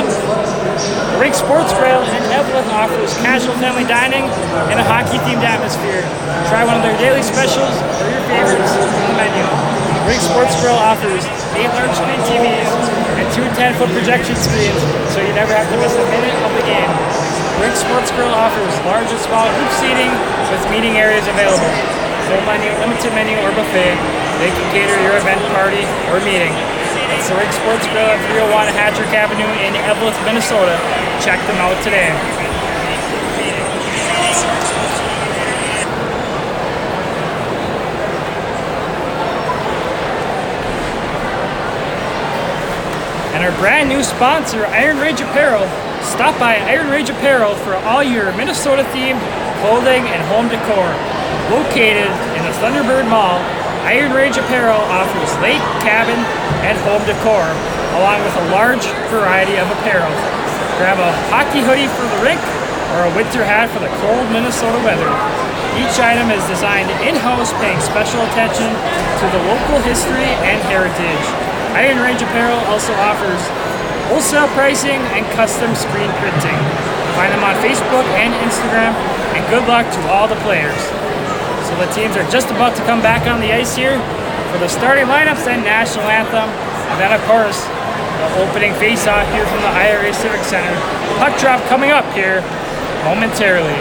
Minnesota. The Rink Sports Grill in Evelyn offers casual family dining and a hockey-themed atmosphere. Try one of their daily specials or your favorites on the menu. The Rink Sports Grill offers 8 large-screen TVs and 2 10-foot projection screens, so you never have to miss a minute of the game. The Rink Sports Grill offers large and small group seating with meeting areas available. Full menu, limited menu, or buffet. They can cater your event, party, or meeting. It's the Rink Sports Grill at 301 Hattrick Avenue in Evelyn, Minnesota. Check them out today. And our brand new sponsor, Iron Rage Apparel. Stop by Iron Rage Apparel for all your Minnesota-themed clothing and home decor. Located in the Thunderbird Mall, Iron Rage Apparel offers lake, cabin, and home decor, along with a large variety of apparel. Grab a hockey hoodie for the rink or a winter hat for the cold Minnesota weather. Each item is designed in-house, paying special attention to the local history and heritage. Iron Rage Apparel also offers wholesale pricing and custom screen printing. Find them on Facebook and Instagram, and good luck to all the players. So the teams are just about to come back on the ice here for the starting lineups and national anthem. And then, of course, the opening face-off here from the IRA Civic Center. Puck drop coming up here momentarily.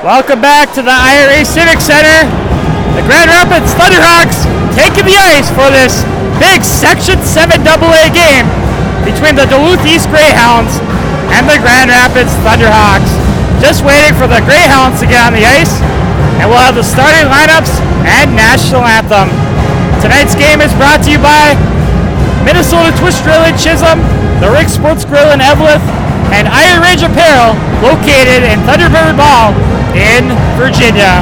Welcome back to the IRA Civic Center. The Grand Rapids Thunderhawks taking the ice for this big Section 7 AA game between the Duluth East Greyhounds and the Grand Rapids Thunderhawks. Just waiting for the Greyhounds to get on the ice, and we'll have the starting lineups and national anthem. Tonight's game is brought to you by Minnesota Twist Grill in Chisholm, the Rink Sports Grill in Evelyn, and Iron Rage Apparel, located in Thunderbird Mall in Virginia.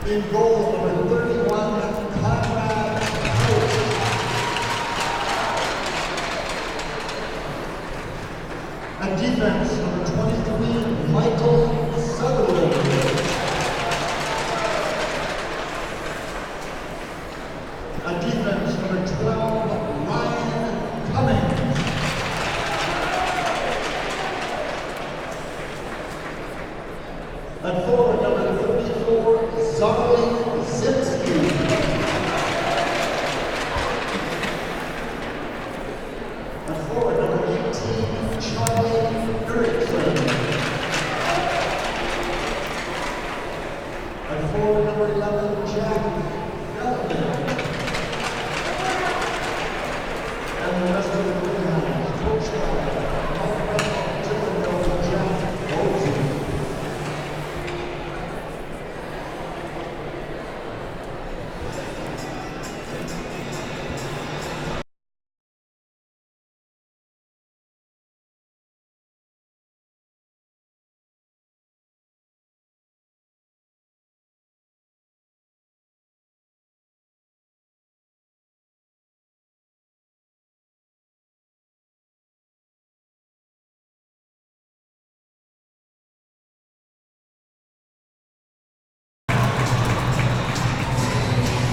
In goal, number 31, Conrad Holt. At defense, number 23, Michael Sutherland. At defense, number 12, Ryan Cummings. At forward, number 34, Zarly Zimski. At forward, number 18, Charlie Erickson. At forward, number 11, Jack Feldman. And the rest of the Greyhounds, coached by Mark Typical Jack Bolton.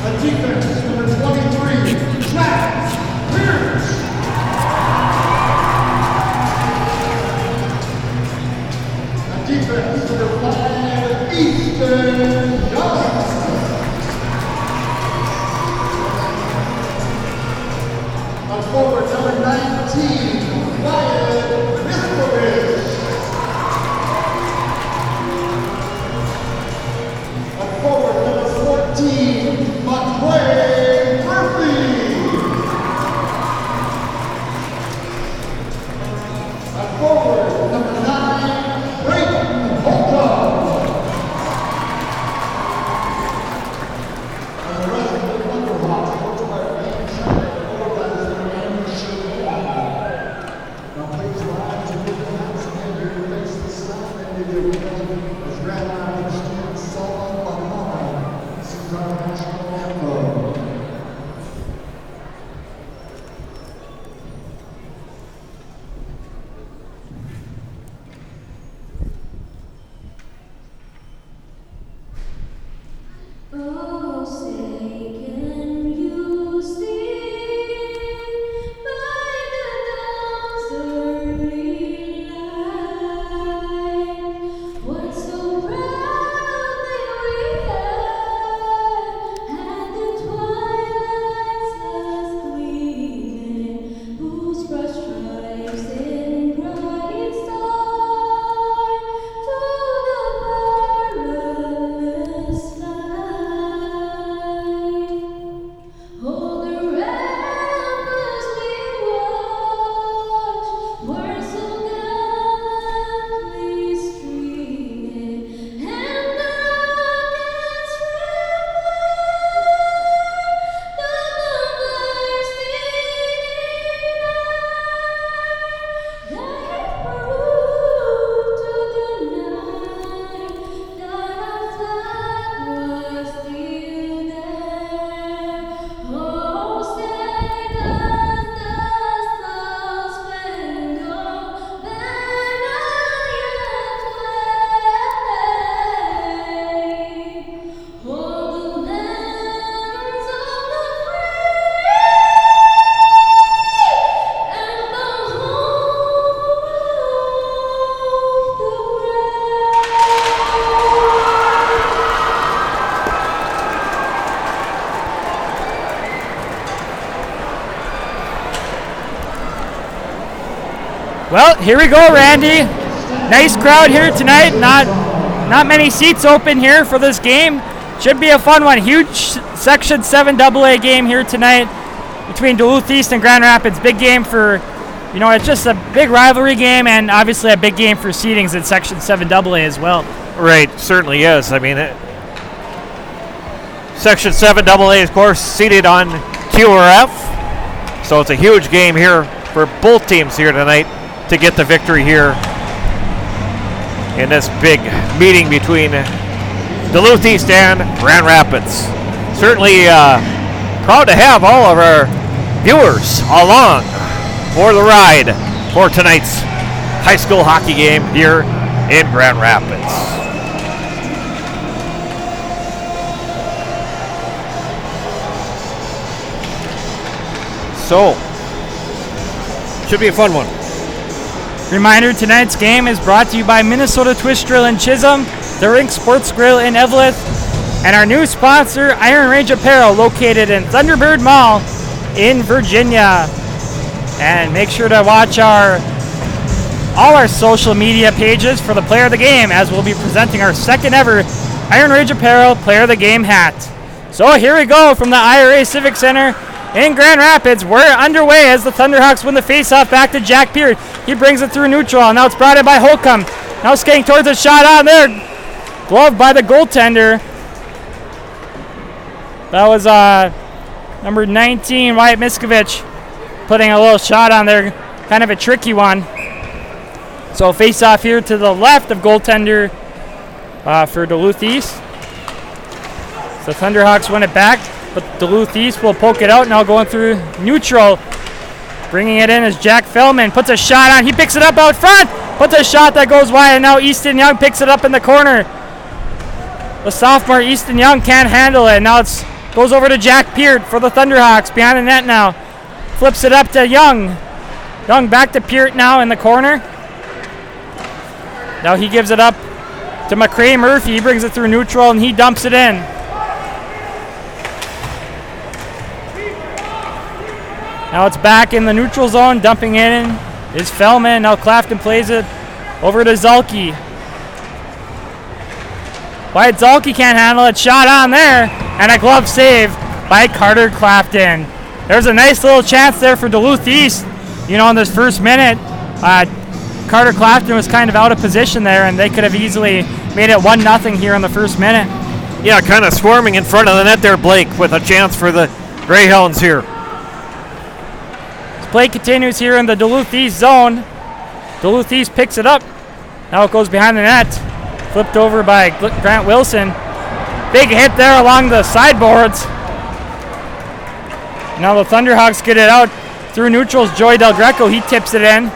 At defense, number 23, Travis Pierce. At defense, number 5, Easton Young. At forward, number 19, Ryan Miskovich. At forward, number 14, McQuay Murphy. At forward, number 9, Brayton Holcomb. And the rest of the Thunderhawks, coached by Wayne Shepard, organizer and Shepard. Now please rise to put your hands together to face the sun and the wind as Grand Island students Selma Bahama sings our national anthem. Oh, say can you see by the dawn's early light what so proudly we had the twilight's last gleaming, whose brush stripes in bright star to the perilous night. Hold the ramparts we watch, were so gallantly streaming, and the rockets trembled, the bloodthirsty night. Life proved to the night that our flag was still there. Oh, say does the star-spangled banner yet wave? Oh, the lands of the free and the home of the Well, here we go, Randy. Nice crowd here tonight. Not many seats open here for this game. Should be a fun one. Huge Section 7 AA game here tonight between Duluth East and Grand Rapids. Big game for, it's just a big rivalry game and obviously a big game for seedings in Section 7 AA as well. Right, certainly is. I mean, Section 7 AA, of course, seated on QRF. So it's a huge game here for both teams here tonight to get the victory here in this big meeting between Duluth East and Grand Rapids. Certainly proud to have all of our viewers along for the ride for tonight's high school hockey game here in Grand Rapids. So, should be a fun one. Reminder, tonight's game is brought to you by Minnesota Twist Drill in Chisholm, the Rink Sports Grill in Eveleth, and our new sponsor, Iron Range Apparel, located in Thunderbird Mall in Virginia. And make sure to watch all our social media pages for the player of the game, as we'll be presenting our second ever Iron Range Apparel player of the game hat. So here we go from the IRA Civic Center in Grand Rapids. We're underway as the Thunderhawks win the faceoff back to Jack Peart. He brings it through neutral. Now it's brought in by Holcomb. Now skating towards a shot on there. Glove by the goaltender. That was number 19, Wyatt Miskovich, putting a little shot on there. Kind of a tricky one. So face-off here to the left of goaltender for Duluth East. So Thunderhawks win it back, but Duluth East will poke it out. Now going through neutral. Bringing it in is Jack Feldman. Puts a shot on. He picks it up out front. Puts a shot that goes wide, and now Easton Young picks it up in the corner. The sophomore Easton Young can't handle it. Now it goes over to Jack Peart for the Thunderhawks. Behind the net now. Flips it up to Young. Young back to Peart now in the corner. Now he gives it up to McCray Murphy. He brings it through neutral, and he dumps it in. Now it's back in the neutral zone. Dumping it in is Feldman. Now Clafton plays it over to Zalke. Wyatt Zalke can't handle it. Shot on there. And a glove save by Carter Clafton. There's a nice little chance there for Duluth East. In this first minute, Carter Clafton was kind of out of position there, and they could have easily made it 1-0 here in the first minute. Yeah, kind of swarming in front of the net there, Blake, with a chance for the Greyhounds here. Play continues here in the Duluth East zone. Duluth East picks it up. Now it goes behind the net. Flipped over by Grant Wilson. Big hit there along the sideboards. Now the Thunderhawks get it out through neutrals. Joey Del Greco, he tips it in.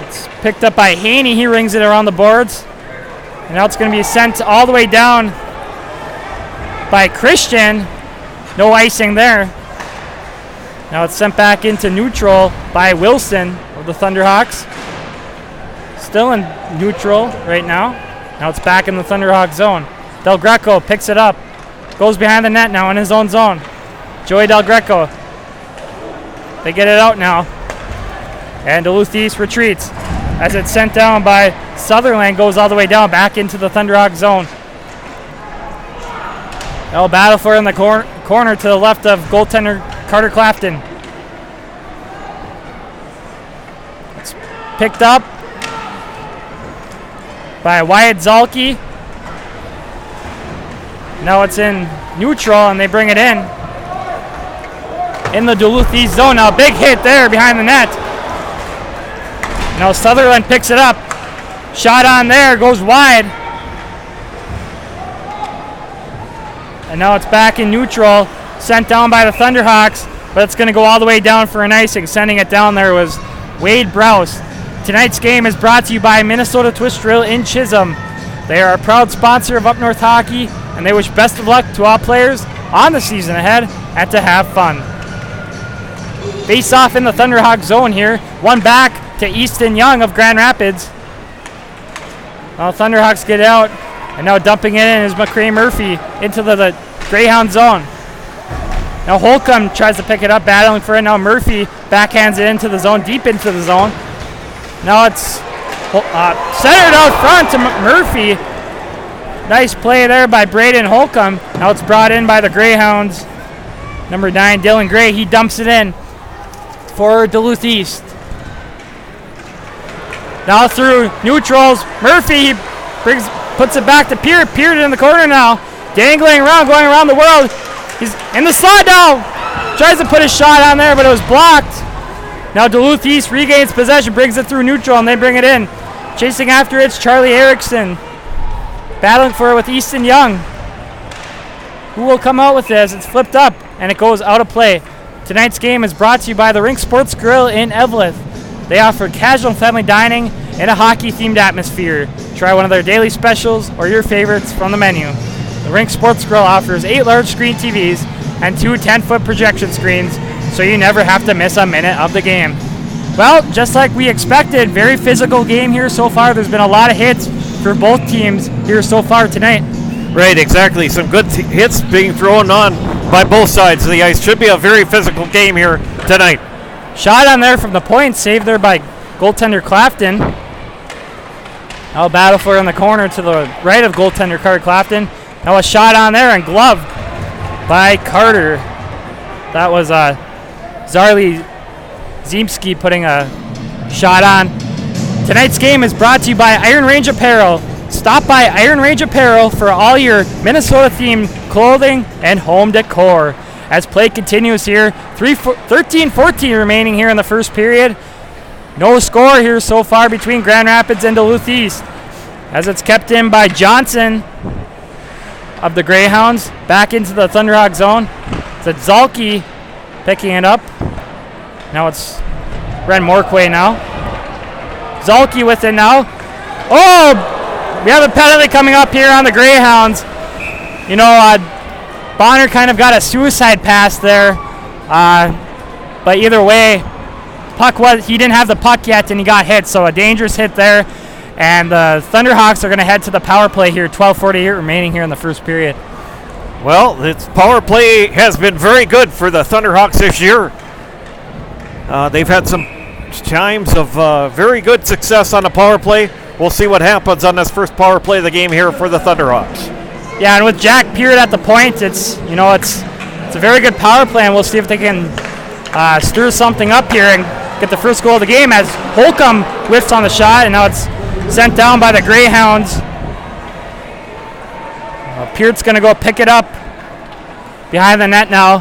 It's picked up by Haney. He rings it around the boards. And now it's going to be sent all the way down by Christian. No icing there. Now it's sent back into neutral by Wilson of the Thunderhawks. Still in neutral right now. Now it's back in the Thunderhawk zone. Del Greco picks it up. Goes behind the net now in his own zone. Joey Del Greco. They get it out now. And Duluth East retreats as it's sent down by Sutherland. Goes all the way down back into the Thunderhawk zone. They'll battle for it in the corner to the left of goaltender Carter Clafton. It's picked up by Wyatt Zalke. Now it's in neutral, and they bring it in the Duluth East zone. Now big hit there behind the net. Now Sutherland picks it up. Shot on there, goes wide. And now it's back in neutral, sent down by the Thunderhawks, but it's going to go all the way down for an icing. Sending it down there was Wade Browse. Tonight's game is brought to you by Minnesota Twist Drill in Chisholm. They are a proud sponsor of Up North Hockey, and they wish best of luck to all players on the season ahead and to have fun. Face off in the Thunderhawk zone here. One back to Easton Young of Grand Rapids. Now Thunderhawks get out, and now dumping it in is McCray Murphy into the Greyhound zone. Now Holcomb tries to pick it up, battling for it. Now Murphy backhands it into the zone, deep into the zone. Now it's centered out front to Murphy. Nice play there by Braden Holcomb. Now it's brought in by the Greyhounds. Number 9, Dylan Gray. He dumps it in for Duluth East. Now through neutrals. Murphy puts it back to Peart. Peart in the corner now. Dangling around, going around the world. He's in the slot now. Tries to put his shot on there, but it was blocked. Now Duluth East regains possession, brings it through neutral, and they bring it in. Chasing after it's Charlie Erickson. Battling for it with Easton Young. Who will come out with this? It's flipped up, and it goes out of play. Tonight's game is brought to you by the Rink Sports Grill in Eveleth. They offer casual and family dining in a hockey-themed atmosphere. Try one of their daily specials or your favorites from the menu. The Rink Sports Grill offers 8 large screen TVs and 2 10-foot projection screens, so you never have to miss a minute of the game. Well, just like we expected, very physical game here so far. There's been a lot of hits for both teams here so far tonight. Right, exactly. Some good hits being thrown on by both sides of the ice. Should be a very physical game here tonight. Shot on there from the point, saved there by goaltender Clafton. Now a battle for it in the corner to the right of goaltender Carter Clafton. Now a shot on there and gloved by Carter. That was Zarli Ziemski putting a shot on. Tonight's game is brought to you by Iron Range Apparel. Stop by Iron Range Apparel for all your Minnesota-themed clothing and home decor. As play continues here, 13-14 remaining here in the first period. No score here so far between Grand Rapids and Duluth East. As it's kept in by Johnson of the Greyhounds. Back into the Thunderhawk zone. It's Zalke picking it up. Now it's Ren Morquay now. Zalke with it now. Oh! We have a penalty coming up here on the Greyhounds. You know, Bonner kind of got a suicide pass there. But either way, he didn't have the puck yet and he got hit. So a dangerous hit there. And the Thunderhawks are going to head to the power play here. 12:48 remaining here in the first period. Well, its power play has been very good for the Thunderhawks this year. They've had some times of very good success on the power play. We'll see what happens on this first power play of the game here for the Thunderhawks. Yeah, and with Jack Peart at the point, it's a very good power play, and we'll see if they can stir something up here and get the first goal of the game as Holcomb whiffs on the shot, and now it's sent down by the Greyhounds. Peart's going to go pick it up behind the net now.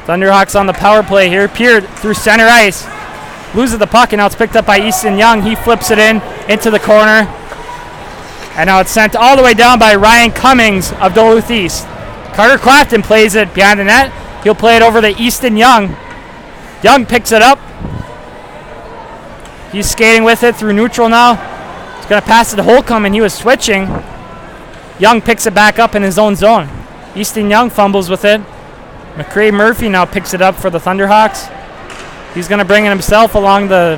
Thunderhawks on the power play here. Peart through center ice. Loses the puck, and now it's picked up by Easton Young. He flips it into the corner. And now it's sent all the way down by Ryan Cummings of Duluth East. Carter Clafton plays it behind the net. He'll play it over to Easton Young. Young picks it up. He's skating with it through neutral now. He's going to pass it to Holcomb, and he was switching. Young picks it back up in his own zone. Easton Young fumbles with it. McCrae Murphy now picks it up for the Thunderhawks. He's going to bring it himself along the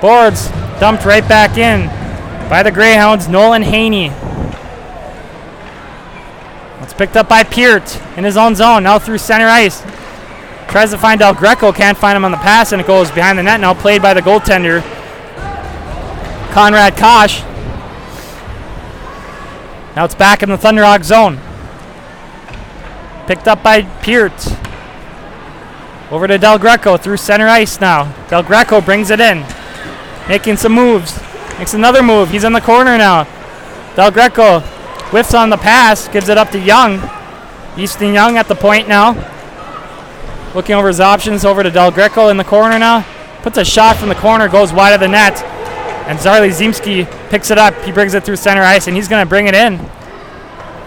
boards. Dumped right back in by the Greyhounds, Nolan Haney. It's picked up by Peart in his own zone, now through center ice. Tries to find Del Greco, can't find him on the pass, and it goes behind the net, now played by the goaltender, Conrad Kosh. Now it's back in the Thunderhawk zone. Picked up by Peart. Over to Del Greco through center ice now. Del Greco brings it in. Making some moves. Makes another move. He's in the corner now. Del Greco whiffs on the pass. Gives it up to Young. Easton Young at the point now. Looking over his options. Over to Del Greco in the corner now. Puts a shot from the corner. Goes wide of the net. And Zarli Ziemski picks it up. He brings it through center ice. And he's going to bring it in.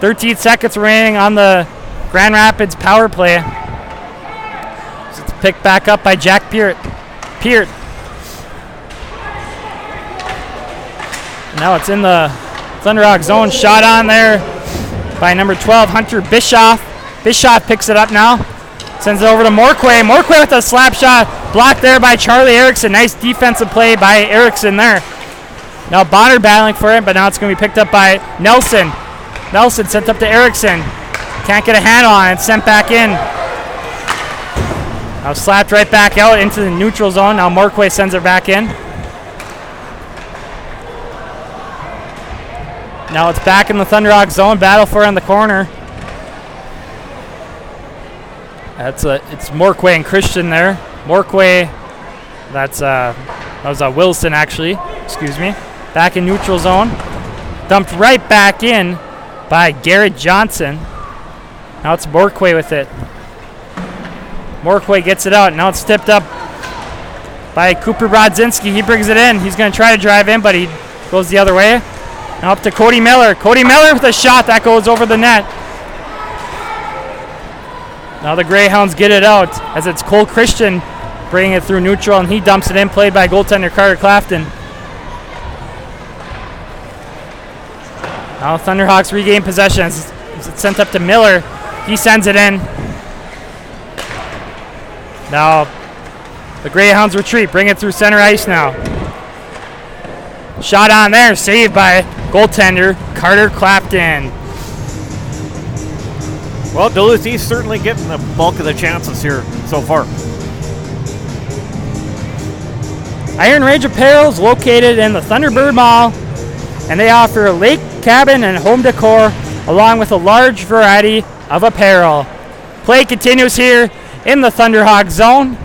13 seconds remaining on the Grand Rapids power play. So it's picked back up by Jack Peart. Now it's in the Thunderhawk zone. Shot on there by number 12, Hunter Bischoff. Bischoff picks it up now. Sends it over to Morquay. Morquay with a slap shot. Blocked there by Charlie Erickson. Nice defensive play by Erickson there. Now Bonner battling for it, but now it's going to be picked up by Nelson. Nelson sent up to Erickson. Can't get a handle on it. Sent back in. Now slapped right back out into the neutral zone. Now Morquay sends it back in. Now it's back in the Thunderhawk zone. Battle for it in the corner. It's Morquay and Christian there. Morquay, that was Wilson actually. Excuse me. Back in neutral zone. Dumped right back in by Garrett Johnson. Now it's Morquay with it. Morquay gets it out. Now it's tipped up by Cooper Brodzinski. He brings it in. He's going to try to drive in, but he goes the other way. Now up to Cody Miller. Cody Miller with a shot that goes over the net. Now the Greyhounds get it out as it's Cole Christian bringing it through neutral, and he dumps it in, played by goaltender Carter Clafton. Now Thunderhawks regain possession. It's sent up to Miller. He sends it in. Now the Greyhounds retreat, bring it through center ice now. Shot on there, saved by goaltender Carter Clapton. Well, Duluth East certainly getting the bulk of the chances here so far. Iron Range Apparel is located in the Thunderbird Mall, and they offer lake cabin and home decor along with a large variety of apparel. Play continues here in the Thunderhawk zone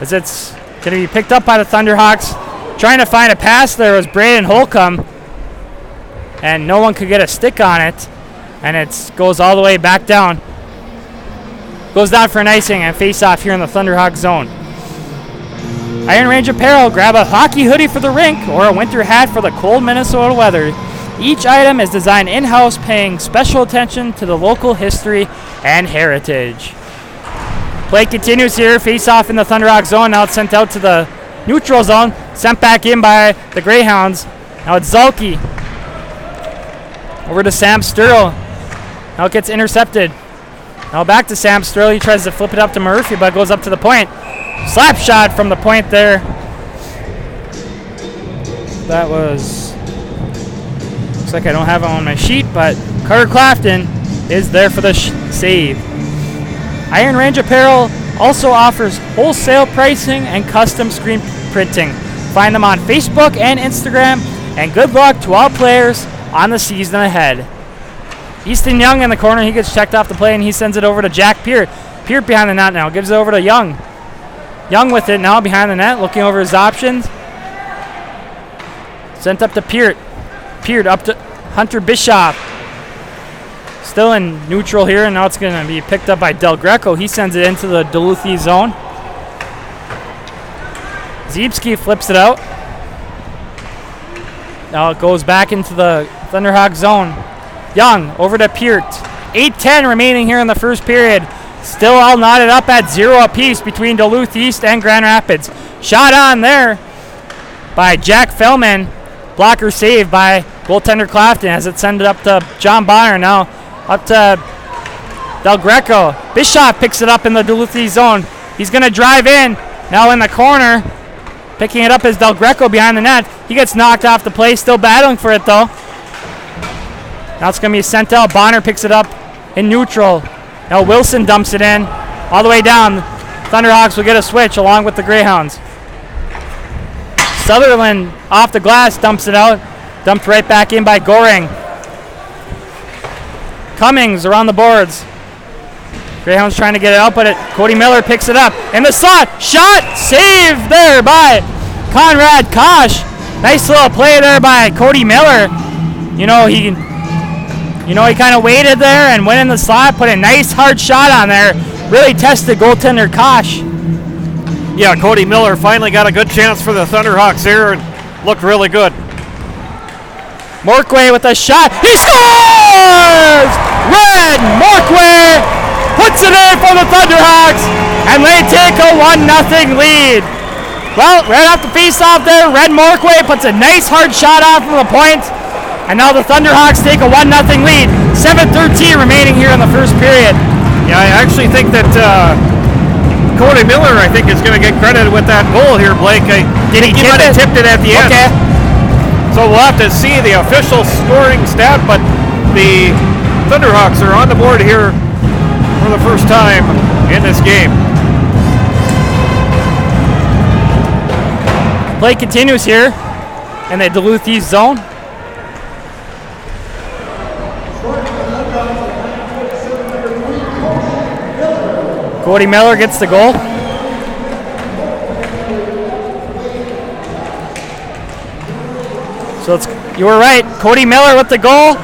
as it's going to be picked up by the Thunderhawks. Trying to find a pass there was Braden Holcomb, and no one could get a stick on it, and it goes all the way back down. Goes down for an icing and face off here in the Thunderhawk zone. Iron Range Apparel, grab a hockey hoodie for the rink or a winter hat for the cold Minnesota weather. Each item is designed in-house, paying special attention to the local history and heritage. Play continues here, face off in the Thunderhawk zone. Now it's sent out to the neutral zone, sent back in by the Greyhounds. Now it's Zalke. Over to Sam Sturl. Now it gets intercepted. Now back to Sam Sturl. He tries to flip it up to Murphy, but goes up to the point. Slap shot from the point there. That was... Looks like I don't have it on my sheet, but Carter Clafton is there for the save. Iron Range Apparel also offers wholesale pricing and custom screen printing. Find them on Facebook and Instagram, and good luck to all players on the season ahead. Easton Young in the corner. He gets checked off the play, and he sends it over to Jack Peart. Peart behind the net now. Gives it over to Young. Young with it now behind the net, looking over his options. Sent up to Peart. Peart up to Hunter Bischoff. Still in neutral here, and now it's going to be picked up by Del Greco. He sends it into the Duluth East zone. Ziebski flips it out. Now it goes back into the Thunderhawk zone. Young over to Peart. 8:10 remaining here in the first period. Still all knotted up at 0 apiece between Duluth East and Grand Rapids. Shot on there by Jack Fellman. Blocker saved by goaltender Clafton as it sends it up to John Bonner. Now up to Del Greco. Bischoff picks it up in the Duluth East zone. He's going to drive in. Now in the corner. Picking it up is Del Greco behind the net. He gets knocked off the play. Still battling for it though. Now it's going to be sent out. Bonner picks it up in neutral. Now Wilson dumps it in all the way down. Thunderhawks will get a switch along with the Greyhounds. Sutherland off the glass dumps it out. Dumped right back in by Goring. Cummings around the boards. Greyhounds trying to get it out, but Cody Miller picks it up. In the slot. Shot! Saved there by Conrad Kosh. Nice little play there by Cody Miller. He kind of waited there and went in the slot, put a nice hard shot on there. Really tested goaltender Kosh. Yeah, Cody Miller finally got a good chance for the Thunderhawks here and looked really good. Morquay with a shot. He scores! Red Morquay puts it in for the Thunderhawks, and they take a 1-0 lead. Well, right off the face-off there, Red Morquay puts a nice hard shot off from the point, and now the Thunderhawks take a 1-0 lead. 7:13 remaining here in the first period. Yeah, I actually think that Cody Miller, is going to get credited with that goal here, Blake. He might have tipped it at the end. Okay. So we'll have to see the official scoring stat, but the Thunderhawks are on the board here for the first time in this game. Play continues here in the Duluth East zone. Cody Miller gets the goal. So you were right. Cody Miller with the goal.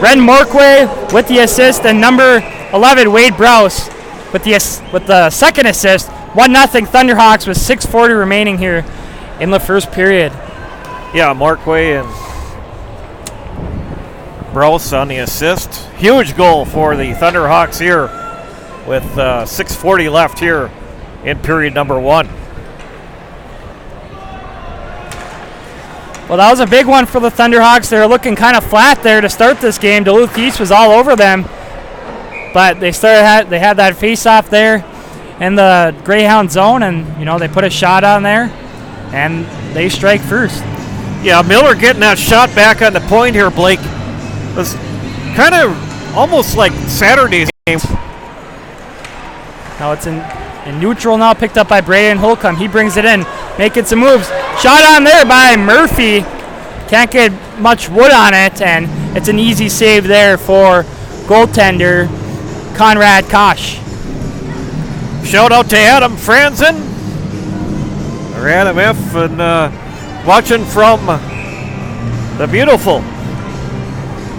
Ren Morkway with the assist, and number 11 Wade Browse with the second assist. 1-0 Thunderhawks with 6:40 remaining here in the first period. Yeah, Morkway and Brose on the assist. Huge goal for the Thunderhawks here with 6:40 left here in period number 1. Well, that was a big one for the Thunderhawks. They were looking kind of flat there to start this game. Duluth East was all over them, but they had that face-off there in the Greyhound zone, and they put a shot on there, and they strike first. Yeah, Miller getting that shot back on the point here, Blake, was kind of almost like Saturday's game. Now it's in neutral now, picked up by Braden Holcomb. He brings it in, making some moves. Shot on there by Murphy. Can't get much wood on it, and it's an easy save there for goaltender Conrad Kosh. Shout out to Adam Franzen, or Adam F, and watching from the beautiful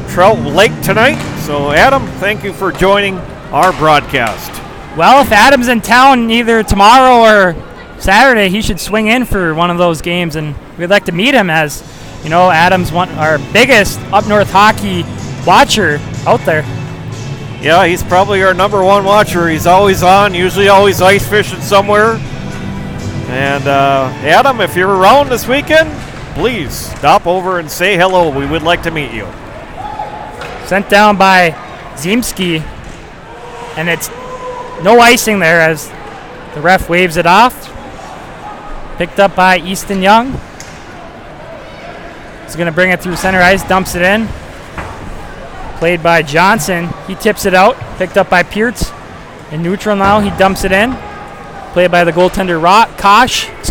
Trout Lake tonight. So Adam, thank you for joining our broadcast. Well, if Adam's in town either tomorrow or Saturday, he should swing in for one of those games, and we'd like to meet him, as Adam's our biggest up north hockey watcher out there. Yeah, he's probably our number one watcher. He's always on, usually always ice fishing somewhere. And Adam, if you're around this weekend, please stop over and say hello. We would like to meet you. Sent down by Ziemski, and it's no icing there as the ref waves it off. Picked up by Easton Young. He's going to bring it through center ice, dumps it in. Played by Johnson. He tips it out. Picked up by Pearts. In neutral now, he dumps it in. Played by the goaltender Kosh. Now it's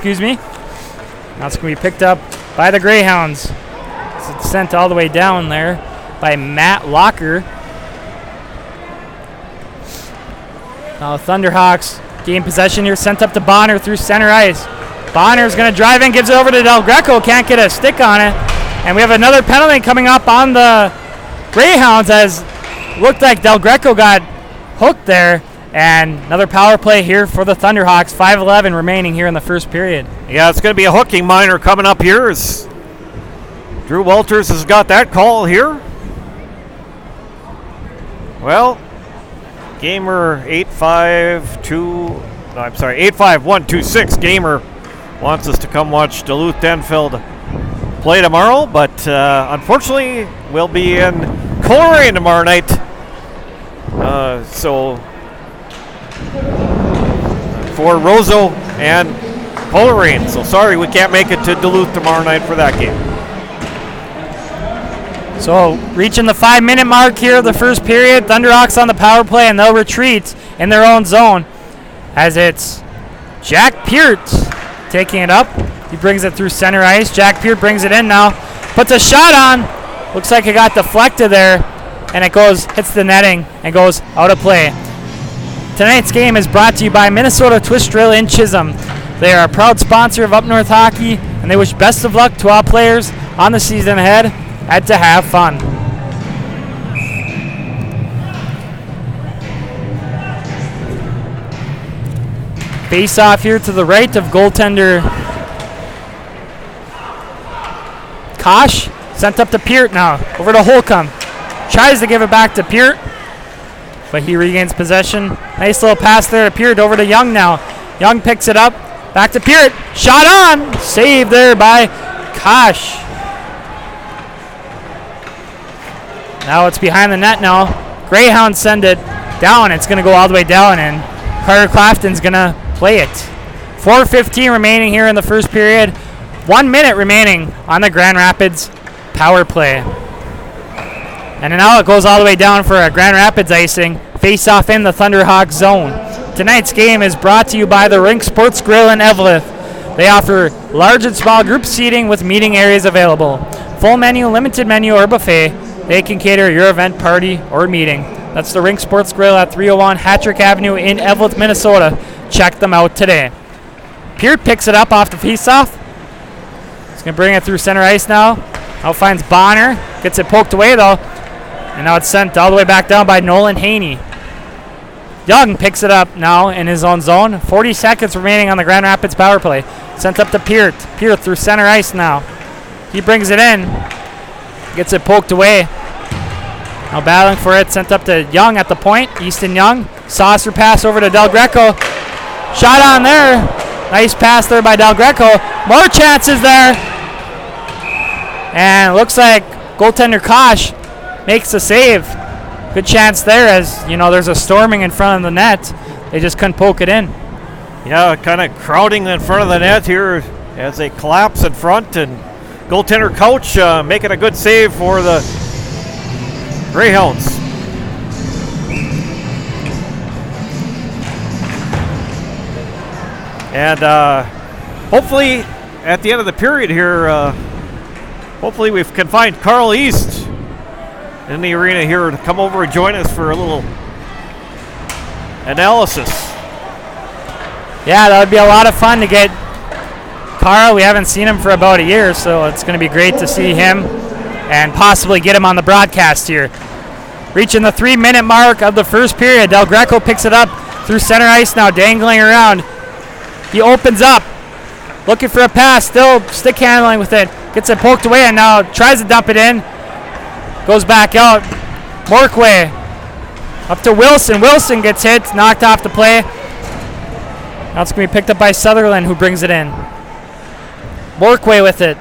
going to be picked up by the Greyhounds. It's sent all the way down there by Matt Locker. Now Thunderhawks gain possession here. Sent up to Bonner through center ice. Bonner's going to drive in, gives it over to Del Greco. Can't get a stick on it. And we have another penalty coming up on the Greyhounds, as looked like Del Greco got hooked there. And another power play here for the Thunderhawks. 5:11 remaining here in the first period. Yeah, it's going to be a hooking minor coming up here, as Drew Walters has got that call here. Well, Gamer 85126 Gamer wants us to come watch Duluth Denfeld play tomorrow, but unfortunately we'll be in Coleraine tomorrow night. So for Roseau and Coleraine. So sorry we can't make it to Duluth tomorrow night for that game. So reaching the 5-minute mark here of the first period. Thunderhawks on the power play, and they'll retreat in their own zone as it's Jack Peart taking it up. He brings it through center ice. Jack Peart brings it in now. Puts a shot on. Looks like it got deflected there, and it hits the netting and goes out of play. Tonight's game is brought to you by Minnesota Twist Drill in Chisholm. They are a proud sponsor of Up North Hockey, and they wish best of luck to all players on the season ahead and to have fun. Face off here to the right of goaltender Kosh. Sent up to Peart now. Over to Holcomb. Tries to give it back to Peart, but he regains possession. Nice little pass there to Peart. Over to Young now. Young picks it up. Back to Peart. Shot on. Save there by Kosh. Now it's behind the net now. Greyhounds send it down. It's going to go all the way down, and Carter Clafton's going to play it. 4:15 remaining here in the first period. 1 minute remaining on the Grand Rapids power play. And now it goes all the way down for a Grand Rapids icing. Face off in the Thunderhawk zone. Tonight's game is brought to you by the Rink Sports Grill in Eveleth. They offer large and small group seating with meeting areas available. Full menu, limited menu, or buffet. They can cater your event, party, or meeting. That's the Rink Sports Grill at 301 Hattrick Avenue in Evelyn, Minnesota. Check them out today. Peart picks it up off the faceoff. He's going to bring it through center ice now. Out finds Bonner. Gets it poked away, though. And now it's sent all the way back down by Nolan Haney. Young picks it up now in his own zone. 40 seconds remaining on the Grand Rapids power play. Sent up to Peart. Peart through center ice now. He brings it in. Gets it poked away. Now battling for it. Sent up to Young at the point. Easton Young. Saucer pass over to Del Greco. Shot on there. Nice pass there by Del Greco. More chances there. And it looks like goaltender Kosh makes a save. Good chance there, as you know, there's a storming in front of the net. They just couldn't poke it in. Yeah, kind of crowding in front of the net here as they collapse in front, and goaltender Couch making a good save for the Greyhounds. And hopefully at the end of the period here, hopefully we can find Carl East in the arena here to come over and join us for a little analysis. Yeah, that would be a lot of fun to get Carl. We haven't seen him for about a year, so it's going to be great to see him and possibly get him on the broadcast here. Reaching the 3-minute mark of the first period. Del Greco picks it up through center ice now, dangling around. He opens up, looking for a pass, still stick handling with it. Gets it poked away and now tries to dump it in. Goes back out. Morkway up to Wilson. Wilson gets hit, knocked off the play. Now it's going to be picked up by Sutherland, who brings it in. Morkway with it.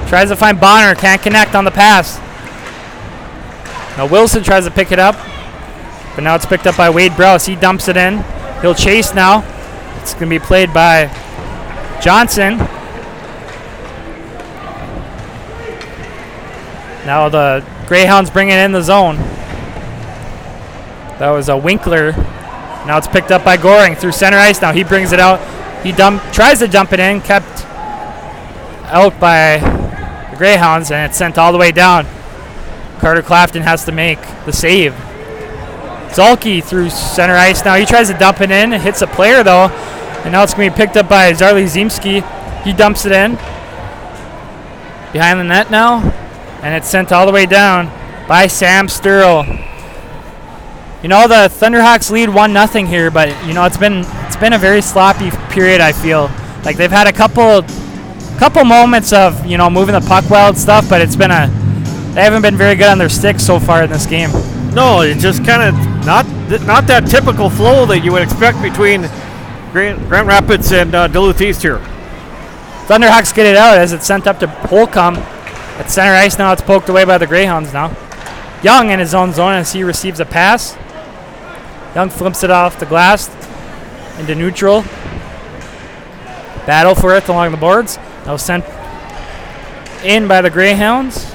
Tries to find Bonner, can't connect on the pass. Now Wilson tries to pick it up, but now it's picked up by Wade Browse. He dumps it in. He'll chase now. It's going to be played by Johnson. Now the Greyhounds bring it in the zone. That was a Winkler. Now it's picked up by Goring through center ice. Now he brings it out. He tries to dump it in, kept out by the Greyhounds, and it's sent all the way down. Carter Clafton has to make the save. Zalke through center ice. Now he tries to dump it in. It hits a player, though. And now it's going to be picked up by Zarli Zimski. He dumps it in. Behind the net now. And it's sent all the way down by Sam Sturl. You know, the Thunderhawks lead 1-0 here, but you know it's been a very sloppy period. I feel like they've had a couple moments of moving the puck well and stuff, but they haven't been very good on their sticks so far in this game. No, it's just kind of not that typical flow that you would expect between Grand Rapids and Duluth East here. Thunderhawks get it out as it's sent up to Holcomb. At center ice now, it's poked away by the Greyhounds now. Young in his own zone as he receives a pass. Young flips it off the glass into neutral. Battle for it along the boards. Now sent in by the Greyhounds.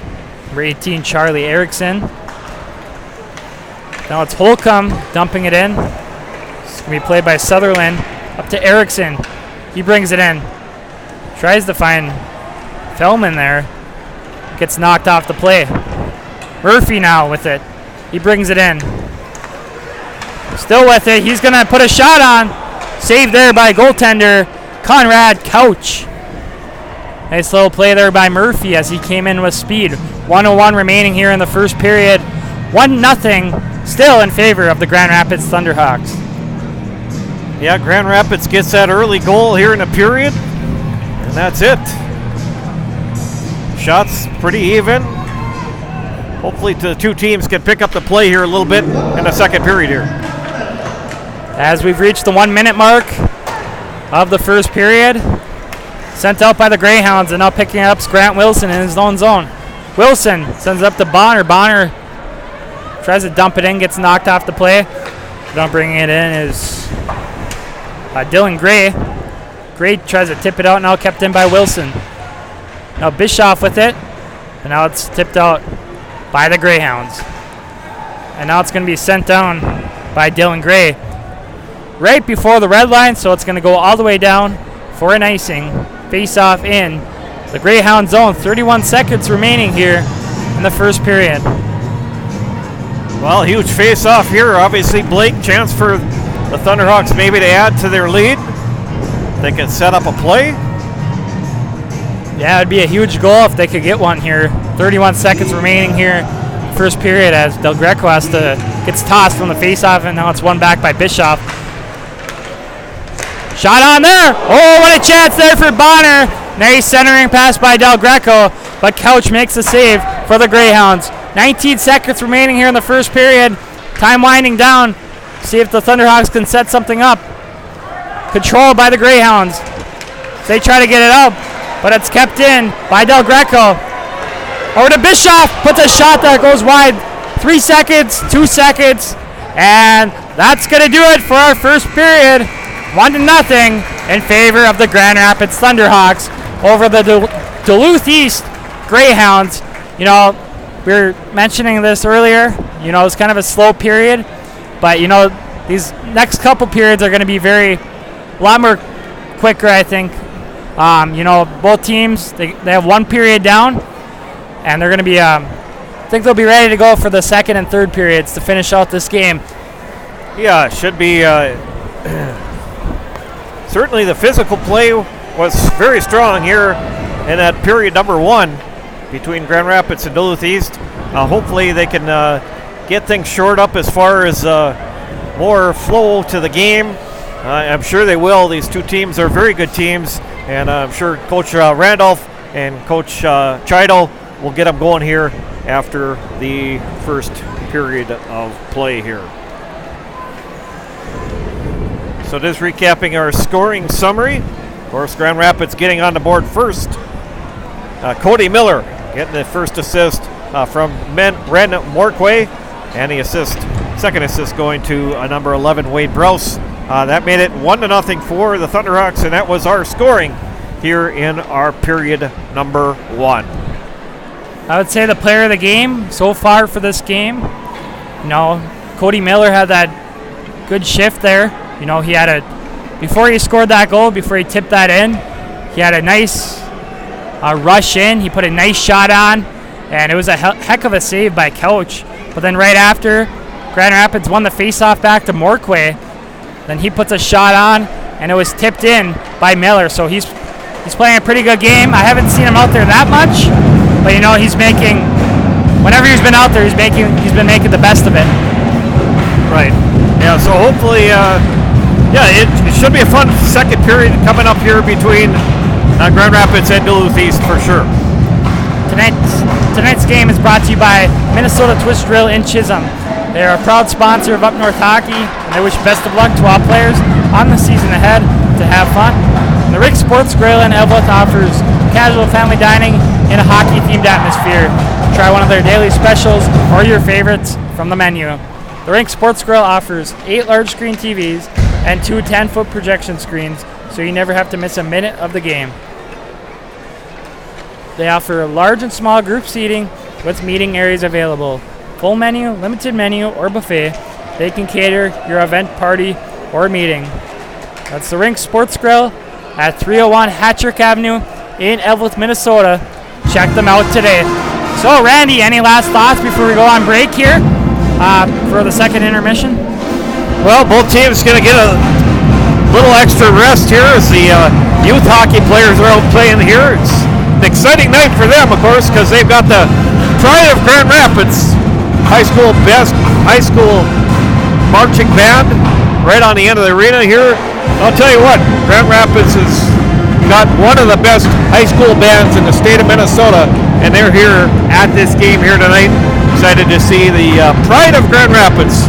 Number 18, Charlie Erickson. Now it's Holcomb dumping it in. It's going to be played by Sutherland. Up to Erickson. He brings it in. Tries to find Fellman there. Gets knocked off the play. Murphy now with it. He brings it in. Still with it. He's going to put a shot on. Saved there by goaltender Conrad Couch. Nice little play there by Murphy as he came in with speed. 1:01 remaining here in the first period. 1-0 still in favor of the Grand Rapids Thunderhawks. Yeah, Grand Rapids gets that early goal here in the period, and that's it. Shots pretty even. Hopefully the two teams can pick up the play here a little bit in the second period here. As we've reached the 1-minute mark of the first period, sent out by the Greyhounds, and now picking up Grant Wilson in his own zone. Wilson sends it up to Bonner. Bonner tries to dump it in, gets knocked off the play. Now bringing it in is Dylan Gray. Gray tries to tip it out, now kept in by Wilson. Now Bischoff with it, and now it's tipped out by the Greyhounds. And now it's going to be sent down by Dylan Gray right before the red line, so it's going to go all the way down for an icing. Face off in the Greyhound zone. 31 seconds remaining here in the first period. Well, huge face-off here. Obviously, Blake, chance for the Thunderhawks maybe to add to their lead. They can set up a play. Yeah, it'd be a huge goal if they could get one here. 31 seconds remaining here, first period, as Del Greco gets tossed from the face-off, and now it's won back by Bischoff. Shot on there. Oh, what a chance there for Bonner. Nice centering pass by Del Greco, but Couch makes the save for the Greyhounds. 19 seconds remaining here in the first period. Time winding down. See if the Thunderhawks can set something up. Controlled by the Greyhounds. They try to get it up, but it's kept in by Del Greco. Over to Bischoff. Puts a shot that goes wide. 3 seconds, 2 seconds, and that's going to do it for our first period. 1-0 in favor of the Grand Rapids Thunderhawks over the Duluth East Greyhounds. You know, we were mentioning this earlier. You know, it's kind of a slow period, but you know, these next couple periods are going to be a lot more quicker, I think. You know, both teams, they have one period down, and they're going to be, I think they'll be ready to go for the second and third periods to finish out this game. Yeah, it should be. Certainly the physical play was very strong here in that period number 1 between Grand Rapids and Duluth East. Hopefully they can get things shored up as far as more flow to the game. I'm sure they will. These two teams are very good teams, and I'm sure Coach Randolph and Coach Chido will get them going here after the first period of play here. So just recapping our scoring summary. Of course, Grand Rapids getting on the board first. Cody Miller getting the first assist from Ren Morquay, and the second assist going to number 11, Wade Brous. That made it 1-0 for the Thunderhawks, and that was our scoring here in our period number 1. I would say the player of the game so far for this game, you know, Cody Miller had that good shift there. You know, he had before he scored that goal, before he tipped that in, he had a nice rush in. He put a nice shot on, and it was a heck of a save by Couch. But then right after, Grand Rapids won the faceoff back to Morquay. Then he puts a shot on, and it was tipped in by Miller. So he's playing a pretty good game. I haven't seen him out there that much, but you know, whenever he's been out there, he's been making the best of it. Right. Yeah. So hopefully, it should be a fun second period coming up here between Grand Rapids and Duluth East for sure. Tonight's game is brought to you by Minnesota Twist Drill in Chisholm. They are a proud sponsor of Up North Hockey, and they wish best of luck to all players on the season ahead to have fun. And the Rick Sports Grill in Evelyn offers casual family dining in a hockey-themed atmosphere. Try one of their daily specials or your favorites from the menu. The Rink Sports Grill offers 8 large screen TVs and 2 10-foot projection screens, so you never have to miss a minute of the game. They offer large and small group seating with meeting areas available. Full menu, limited menu, or buffet. They can cater your event, party, or meeting. That's the Rink Sports Grill at 301 Hattrick Avenue in Evelyn, Minnesota. Check them out today. So, Randy, any last thoughts before we go on break here for the second intermission? Well, both teams going to get a little extra rest here as the youth hockey players are out playing here. It's an exciting night for them, of course, because they've got the pride of Grand Rapids high school marching band right on the end of the arena here. I'll tell you what, Grand Rapids has got one of the best high school bands in the state of Minnesota, and they're here at this game here tonight. Excited to see the pride of Grand Rapids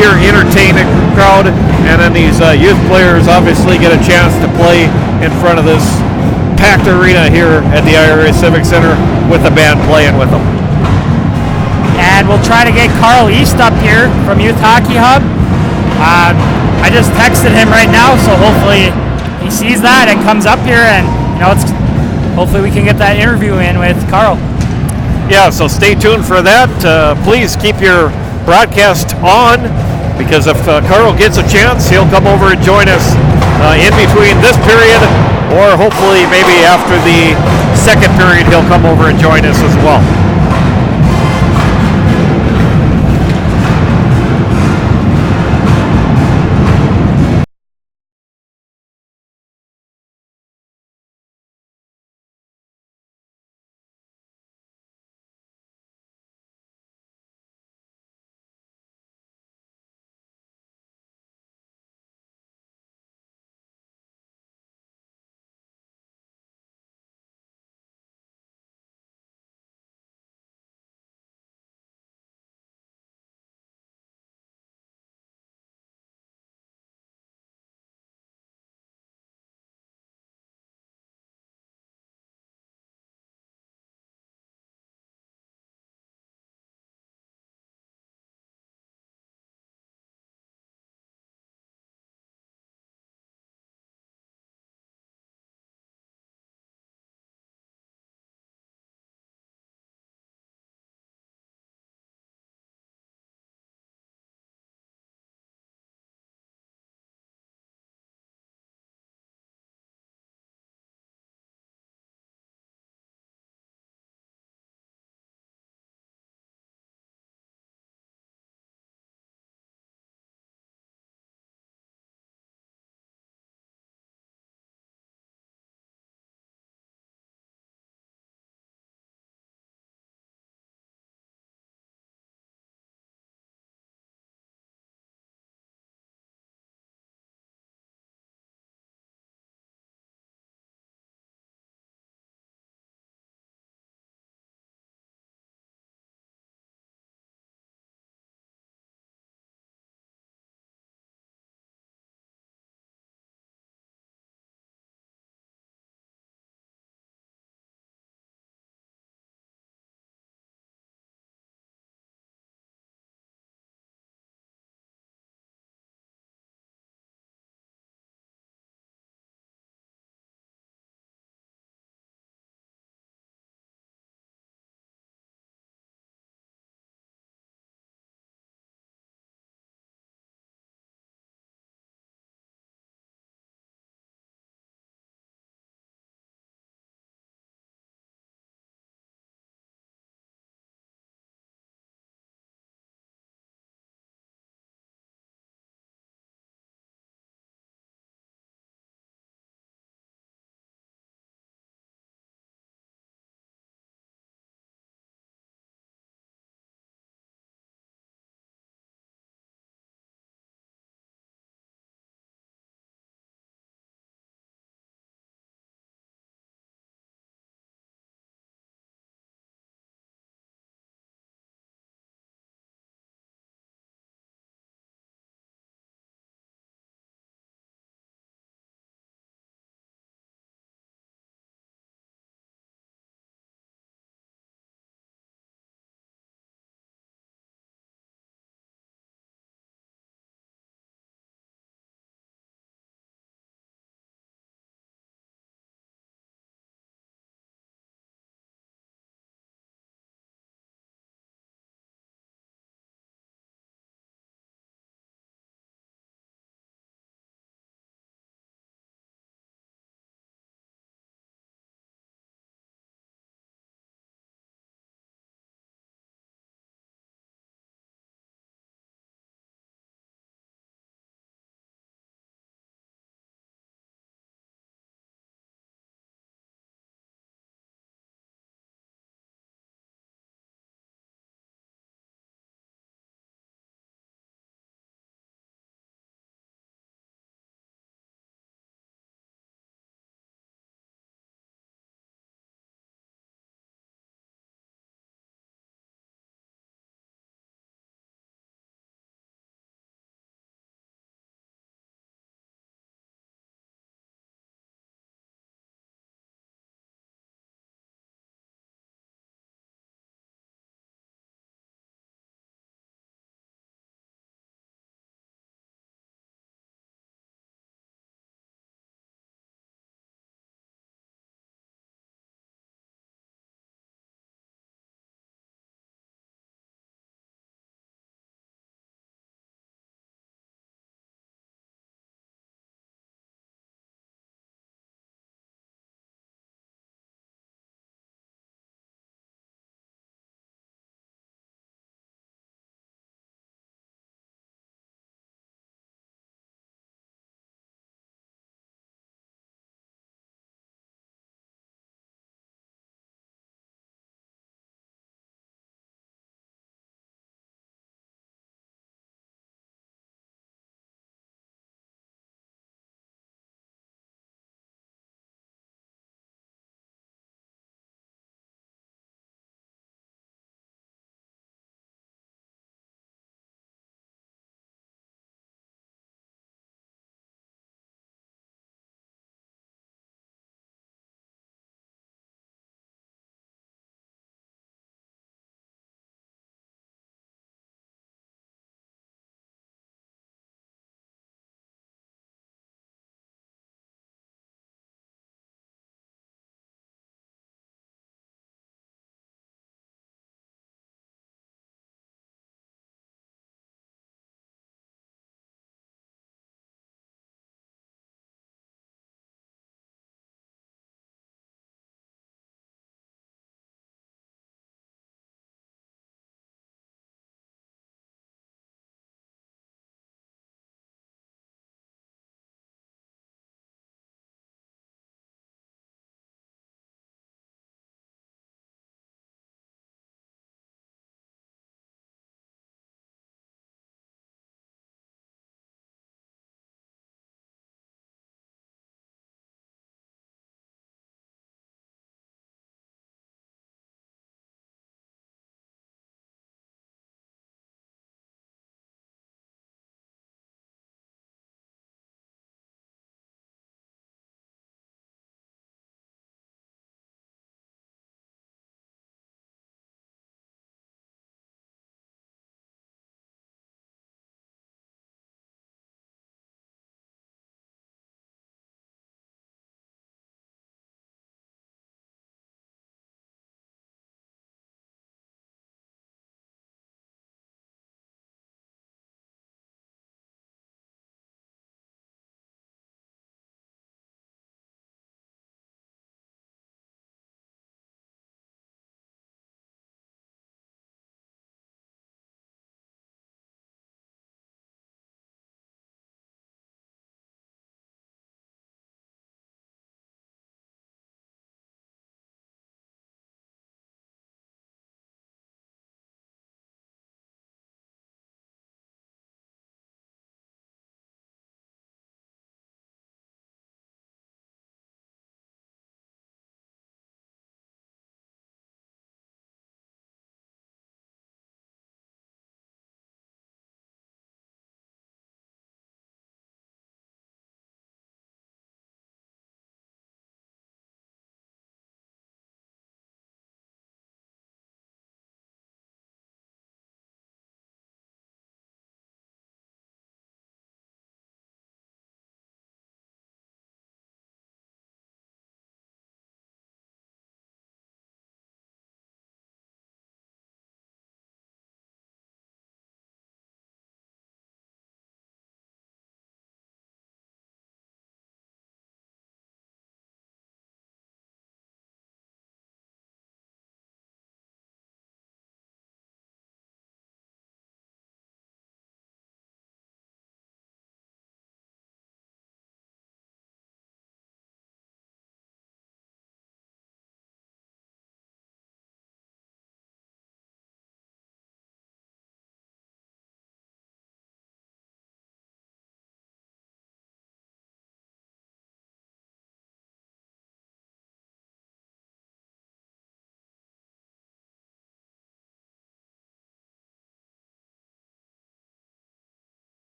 here entertain the crowd, and then these youth players obviously get a chance to play in front of this packed arena here at the IRA Civic Center with the band playing with them. And we'll try to get Carl East up here from Youth Hockey Hub. I just texted him right now, so hopefully he sees that and comes up here, and you know, hopefully we can get that interview in with Carl. Yeah, so stay tuned for that. Please keep your broadcast on, because if Carl gets a chance, he'll come over and join us in between this period or hopefully maybe after the second period he'll come over and join us as well.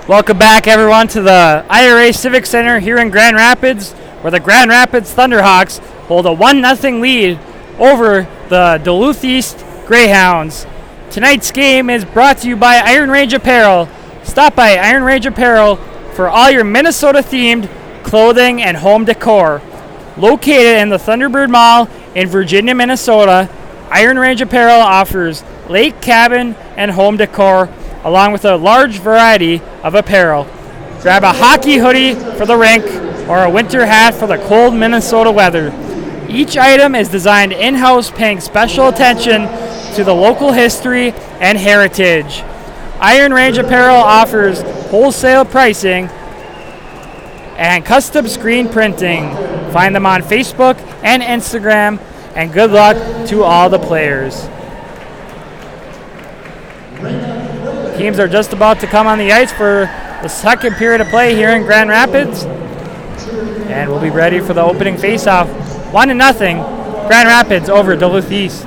Welcome back, everyone, to the IRA Civic Center here in Grand Rapids, where the Grand Rapids Thunderhawks hold a 1-0 lead over the Duluth East Greyhounds. Tonight's game is brought to you by Iron Range Apparel. Stop by Iron Range Apparel for all your Minnesota-themed clothing and home decor. Located in the Thunderbird Mall in Virginia, Minnesota, Iron Range Apparel offers lake cabin and home decor, along with a large variety of apparel. Grab a hockey hoodie for the rink or a winter hat for the cold Minnesota weather. Each item is designed in-house, paying special attention to the local history and heritage. Iron Range Apparel offers wholesale pricing and custom screen printing. Find them on Facebook and Instagram, and good luck to all the players. Teams are just about to come on the ice for the second period of play here in Grand Rapids, and we'll be ready for the opening face-off. 1-0, Grand Rapids over Duluth East.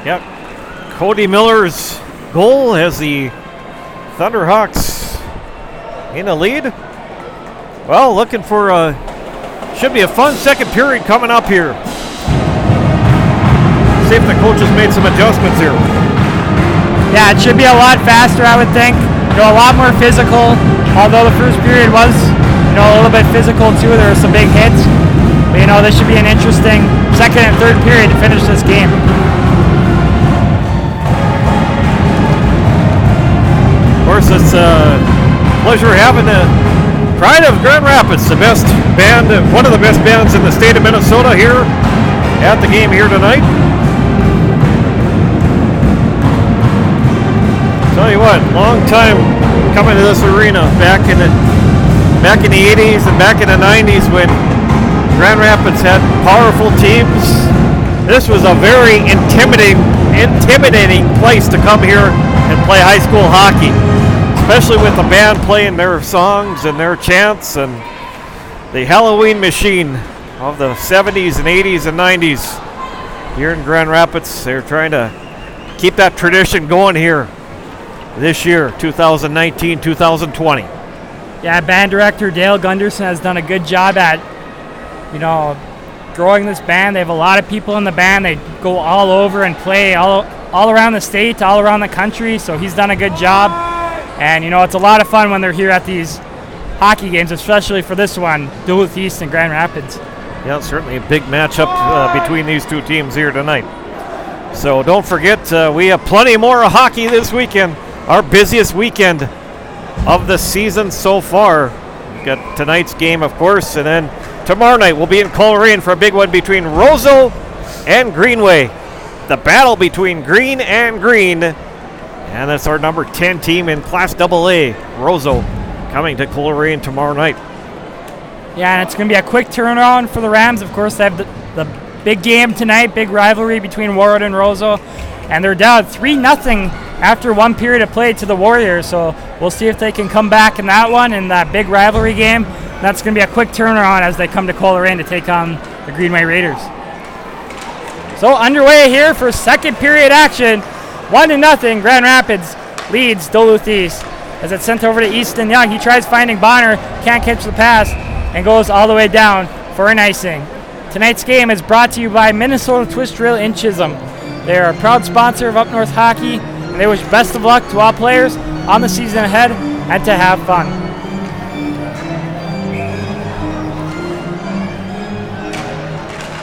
Yep. Cody Miller's goal has the Thunderhawks in the lead. Well, looking for should be a fun second period coming up here. See if the coaches made some adjustments here. Yeah, it should be a lot faster, I would think. A lot more physical. Although the first period was, a little bit physical too. There were some big hits. But this should be an interesting second and third period to finish this game. Of course, it's a pleasure having the Pride of Grand Rapids, the best band, one of the best bands in the state of Minnesota, here at the game here tonight. Tell you what, long time coming to this arena back in the 80s and back in the 90s when Grand Rapids had powerful teams. This was a very intimidating place to come here and play high school hockey, especially with the band playing their songs and their chants and the Halloween machine of the 70s and 80s and 90s here in Grand Rapids. They're trying to keep that tradition going here this year, 2019-2020. Yeah, band director Dale Gunderson has done a good job at, growing this band. They have a lot of people in the band. They go all over and play all around the state, all around the country, so he's done a good job. And, it's a lot of fun when they're here at these hockey games, especially for this one, Duluth East and Grand Rapids. Yeah, certainly a big matchup between these two teams here tonight. So don't forget, we have plenty more hockey this weekend. Our busiest weekend of the season so far. We've got tonight's game, of course, and then tomorrow night we'll be in Coleraine for a big one between Roseau and Greenway. The battle between Green and Green, and that's our number 10 team in Class AA, Roseau, coming to Coleraine tomorrow night. Yeah, and it's going to be a quick turnaround for the Rams. Of course, they have the big game tonight, big rivalry between Warroad and Roseau, and they're down 3-0 after one period of play to the Warriors, so we'll see if they can come back in that one, in that big rivalry game. That's going to be a quick turnaround as they come to Coleraine to take on the Greenway Raiders. So underway here for second period action. 1-0, Grand Rapids leads Duluth East. As it's sent over to Easton Young, he tries finding Bonner, can't catch the pass, and goes all the way down for an icing. Tonight's game is brought to you by Minnesota Twist Drill in Chisholm. They are a proud sponsor of Up North Hockey. They wish best of luck to all players on the season ahead and to have fun.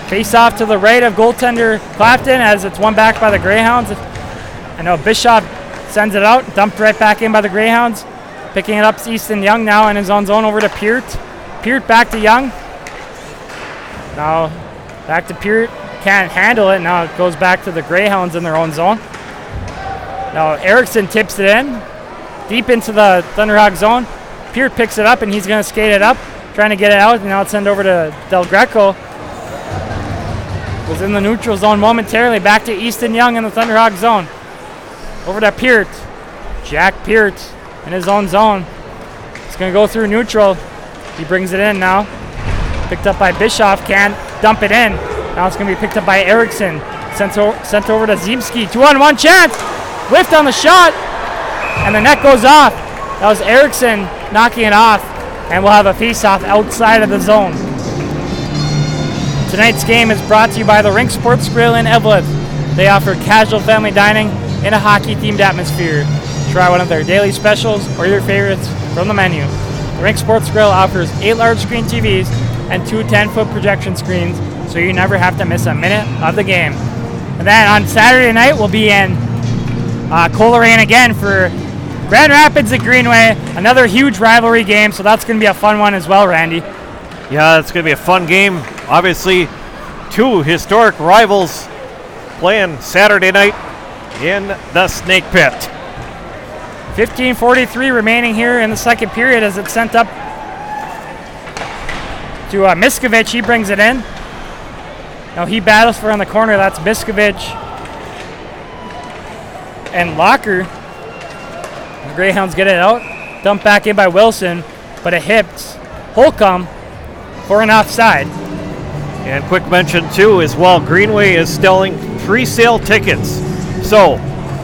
Face off to the right of goaltender Clapton as it's won back by the Greyhounds. I know Bischoff sends it out, dumped right back in by the Greyhounds. Picking it up is Easton Young now in his own zone over to Peart. Peart back to Young. Now back to Peart. Can't handle it. Now it goes back to the Greyhounds in their own zone. Now Erickson tips it in, deep into the Thunderhawk zone. Peart picks it up and he's going to skate it up, trying to get it out, and now it's sent over to Del Greco. Was in the neutral zone momentarily, back to Easton Young in the Thunderhawk zone. Over to Peart. Jack Peart in his own zone. It's going to go through neutral. He brings it in now. Picked up by Bischoff, can't dump it in. Now it's going to be picked up by Erickson. Sent over to Ziemski. 2-on-1 chance. Whiffed on the shot, and the net goes off. That was Erickson knocking it off, and we'll have a face-off outside of the zone. Tonight's game is brought to you by the Rink Sports Grill in Evelyn. They offer casual family dining in a hockey-themed atmosphere. Try one of their daily specials or your favorites from the menu. The Rink Sports Grill offers 8 large-screen TVs and 2 10-foot projection screens, so you never have to miss a minute of the game. And then on Saturday night, we'll be in Coleraine again for Grand Rapids at Greenway, another huge rivalry game, so that's going to be a fun one as well, Randy. Yeah, it's going to be a fun game. Obviously, 2 historic rivals playing Saturday night in the Snake Pit. 15:43 remaining here in the second period as it's sent up to Miskovic. He brings it in. Now he battles for on the corner. That's Miskovic and Locker. The Greyhounds get it out. Dumped back in by Wilson, but it hits Holcomb for an offside. And quick mention too as well, Greenway is selling pre-sale tickets. So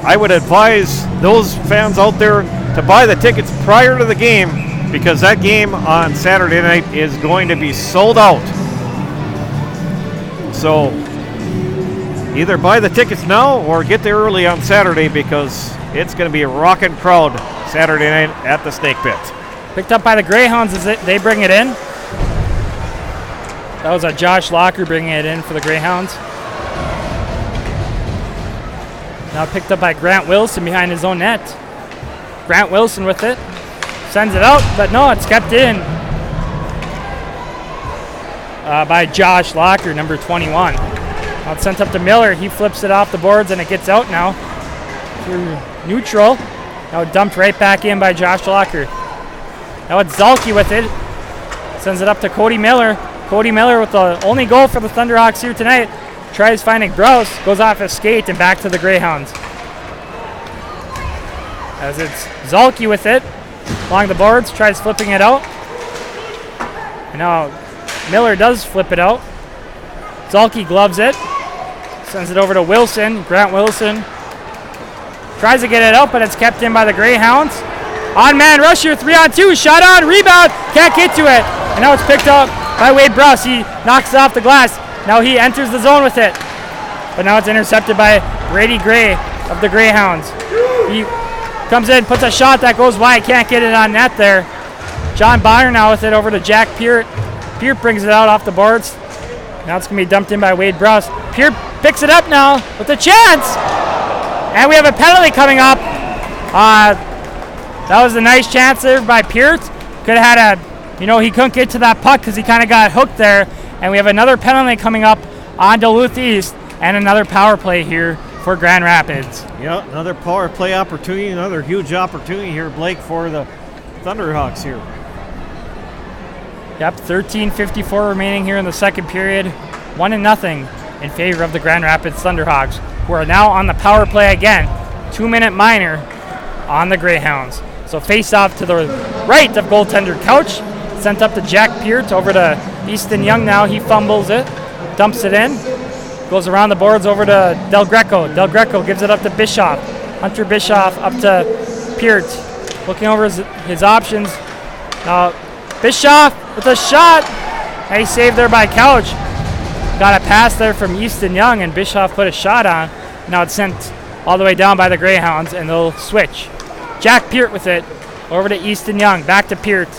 I would advise those fans out there to buy the tickets prior to the game, because that game on Saturday night is going to be sold out. So either buy the tickets now or get there early on Saturday, because it's going to be a rocking crowd Saturday night at the Snake Pit. Picked up by the Greyhounds as they bring it in. That was a Josh Locker bringing it in for the Greyhounds. Now picked up by Grant Wilson behind his own net. Grant Wilson with it. Sends it out, but no, it's kept in by Josh Locker, number 21. Now it's sent up to Miller. He flips it off the boards and it gets out now through neutral. Now dumped right back in by Josh Locker. Now it's Zalke with it. Sends it up to Cody Miller. Cody Miller with the only goal for the Thunderhawks here tonight. Tries finding Grouse, goes off his skate and back to the Greyhounds. As it's Zalke with it, along the boards, tries flipping it out. And now Miller does flip it out. Zalke gloves it, sends it over to Wilson, Grant Wilson. Tries to get it out, but it's kept in by the Greyhounds. On-man rush here, 3-on-2, shot on, rebound, can't get to it. And now it's picked up by Wade Bruss. He knocks it off the glass. Now he enters the zone with it. But now it's intercepted by Brady Gray of the Greyhounds. He comes in, puts a shot that goes wide, can't get it on net there. John Bonner now with it over to Jack Peart. Peart brings it out off the boards. Now it's going to be dumped in by Wade Bruss. Peart picks it up now with a chance. And we have a penalty coming up. That was a nice chance there by Peart. Could have had he couldn't get to that puck because he kind of got hooked there. And we have another penalty coming up on Duluth East and another power play here for Grand Rapids. Yeah, another power play opportunity, another huge opportunity here, Blake, for the Thunderhawks here. Yep, 13:54 remaining here in the second period. 1-0 in favor of the Grand Rapids Thunderhawks, who are now on the power play again. 2-minute minor on the Greyhounds. So face off to the right of goaltender Couch. Sent up to Jack Peart, over to Easton Young now. He fumbles it, dumps it in, goes around the boards over to Del Greco. Del Greco gives it up to Bischoff. Hunter Bischoff up to Peart, looking over his options. Now Bischoff with a shot. Nice save there by Couch. Got a pass there from Easton Young, and Bischoff put a shot on. Now it's sent all the way down by the Greyhounds, and they'll switch. Jack Peart with it, over to Easton Young, back to Peart.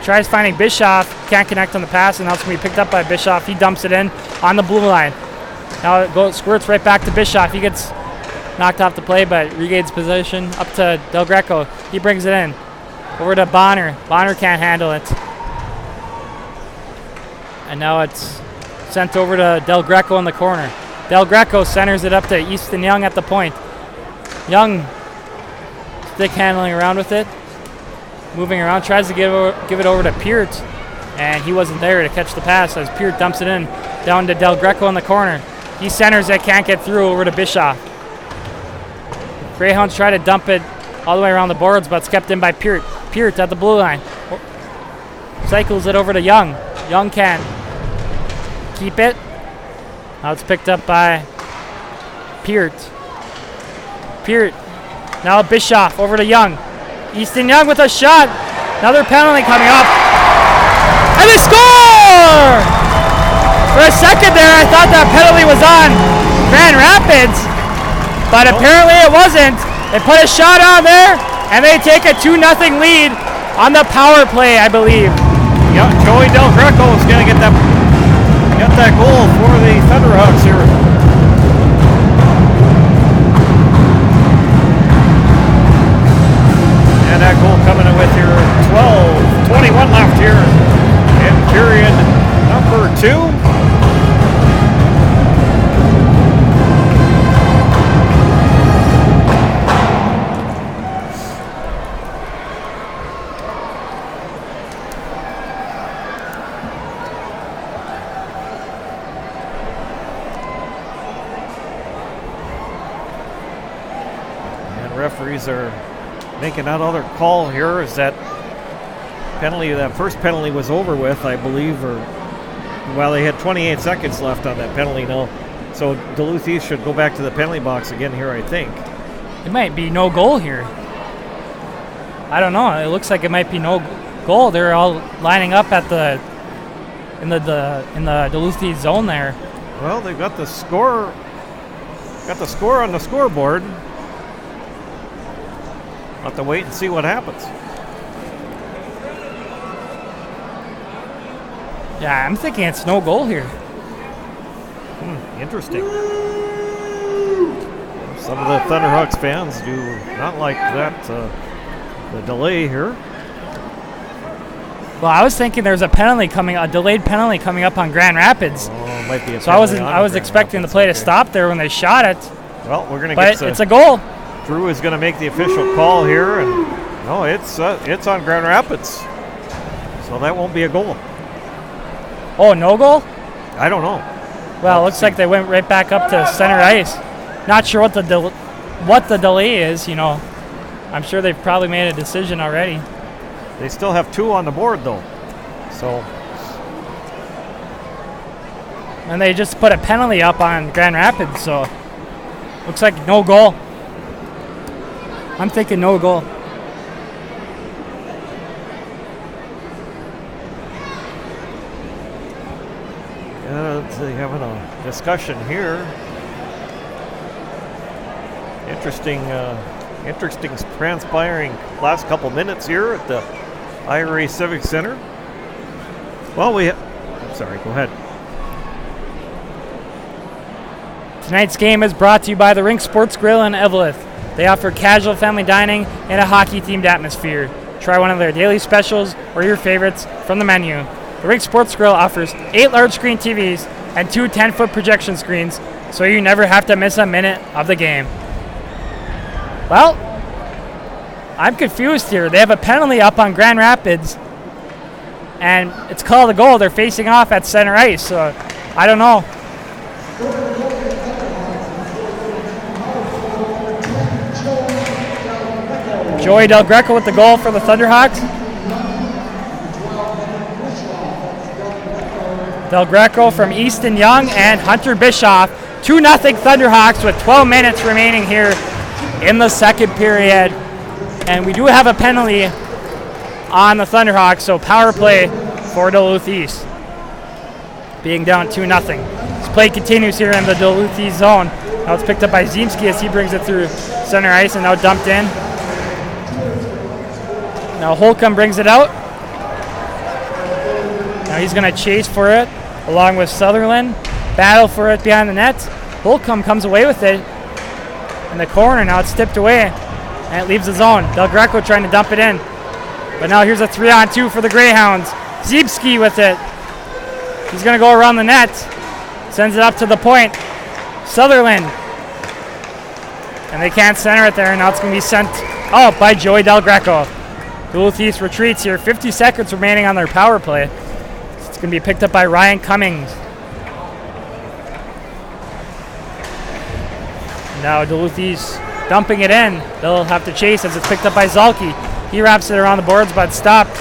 Tries finding Bischoff, can't connect on the pass, and now it's going to be picked up by Bischoff. He dumps it in on the blue line. Now it squirts right back to Bischoff. He gets knocked off the play, but regains position up to Del Greco. He brings it in. Over to Bonner. Bonner can't handle it. And now it's sent over to Del Greco in the corner. Del Greco centers it up to Easton Young at the point. Young stick handling around with it. Moving around, tries to give it over to Peart, and he wasn't there to catch the pass as Peart dumps it in down to Del Greco in the corner. He centers it, can't get through, over to Bischoff. Greyhounds try to dump it all the way around the boards, but it's kept in by Peart. Peart at the blue line. Cycles it over to Young. Young can keep it. Now it's picked up by Peart. Peart. Now Bischoff over to Young. Easton Young with a shot. Another penalty coming up. And they score! For a second there, I thought that penalty was on Grand Rapids, but apparently it wasn't. They put a shot on there, and they take a 2-0 lead on the power play, I believe. Yeah, Joey Del Greco is going to get that goal for the Thunderhawks here. And that goal coming in with your 12:21 left here in period number 2. Referees are making another call here. Is that penalty? That first penalty was over with, I believe, or well, they had 28 seconds left on that penalty now. So Duluth East should go back to the penalty box again here, I think. It might be no goal here. I don't know. It looks like it might be no goal. They're all lining up at in the Duluth East zone there. Well, they've got the score. Got the score on the scoreboard. We'll have to wait and see what happens. Yeah, I'm thinking it's no goal here. Interesting. Some of the Thunderhawks fans do not like that, the delay here. Well, I was thinking there's a delayed penalty coming up on Grand Rapids. Oh, it might be a so I was expecting the play to stop there when they shot it. Well, we're gonna but get. It's a goal. Drew is going to make the official call here, and no, it's on Grand Rapids, so that won't be a goal. Oh, no goal? I don't know. Well, it looks like they went right back up to center ice. Not sure what the delay is. You know, I'm sure they've probably made a decision already. They still have 2 on the board though, so. And they just put a penalty up on Grand Rapids, so looks like no goal. I'm thinking no goal. They're having a discussion here. Interesting transpiring last couple minutes here at the IRA Civic Center. Well, I'm sorry, go ahead. Tonight's game is brought to you by the Rink Sports Grill in Eveleth. They offer casual family dining and a hockey-themed atmosphere. Try one of their daily specials or your favorites from the menu. The Rink Sports Grill offers 8 large-screen TVs and 2 10-foot projection screens, so you never have to miss a minute of the game. Well, I'm confused here. They have a penalty up on Grand Rapids, and it's called a goal. They're facing off at center ice, so I don't know. Joey Del Greco with the goal for the Thunderhawks. Del Greco from Easton Young and Hunter Bischoff. 2-0 Thunderhawks with 12 minutes remaining here in the second period. And we do have a penalty on the Thunderhawks, so power play for Duluth East. Being down 2-0. This play continues here in the Duluth East zone. Now it's picked up by Ziemski as he brings it through center ice and now dumped in. Now Holcomb brings it out. Now he's going to chase for it along with Sutherland. Battle for it behind the net. Holcomb comes away with it in the corner. Now it's tipped away and it leaves the zone. Del Greco trying to dump it in. But now here's a 3-on-2 for the Greyhounds. Ziemski with it. He's going to go around the net. Sends it up to the point. Sutherland. And they can't center it there. Now it's going to be sent out by Joey Del Greco. Duluth East retreats here. 50 seconds remaining on their power play. It's going to be picked up by Ryan Cummings. Now Duluth East dumping it in. They'll have to chase as it's picked up by Zalke. He wraps it around the boards, but stopped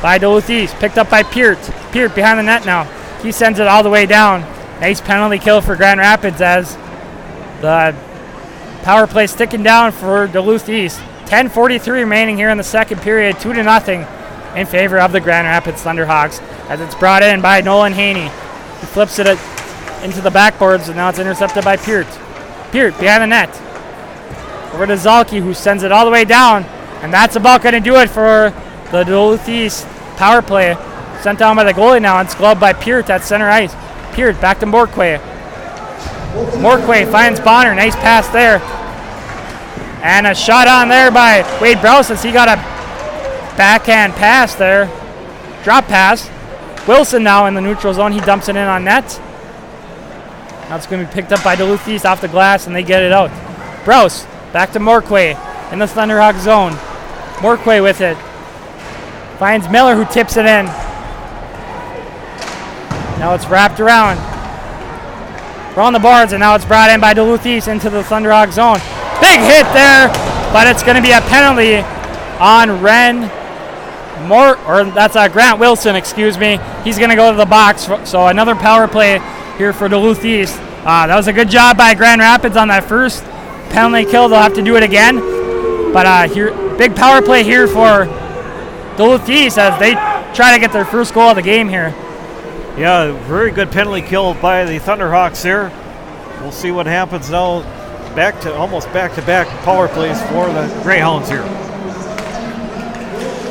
by Duluth East. Picked up by Peart. Peart behind the net now. He sends it all the way down. Nice penalty kill for Grand Rapids as the power play sticking down for Duluth East. 10:43 remaining here in the second period, 2-0 in favor of the Grand Rapids Thunderhawks as it's brought in by Nolan Haney. He flips it into the backboards, and now it's intercepted by Peart. Peart behind the net. Over to Zalke, who sends it all the way down, and that's about going to do it for the Duluth East power play. Sent down by the goalie now, and it's gloved by Peart at center ice. Peart back to Morquay. Morquay finds Bonner, nice pass there. And a shot on there by Wade Browse as he got a backhand pass there. Drop pass. Wilson now in the neutral zone. He dumps it in on net. Now it's going to be picked up by Duluth East off the glass, and they get it out. Browse back to Morquay in the Thunderhawk zone. Morquay with it. Finds Miller, who tips it in. Now it's wrapped around. We're on the boards, and now it's brought in by Duluth East into the Thunderhawk zone. Big hit there, but it's going to be a penalty on Grant Wilson, excuse me. He's going to go to the box, so another power play here for Duluth East. That was a good job by Grand Rapids on that first penalty kill. They'll have to do it again. But here, big power play here for Duluth East as they try to get their first goal of the game here. Yeah, very good penalty kill by the Thunderhawks there. We'll see what happens now. Almost back-to-back power plays for the Greyhounds here.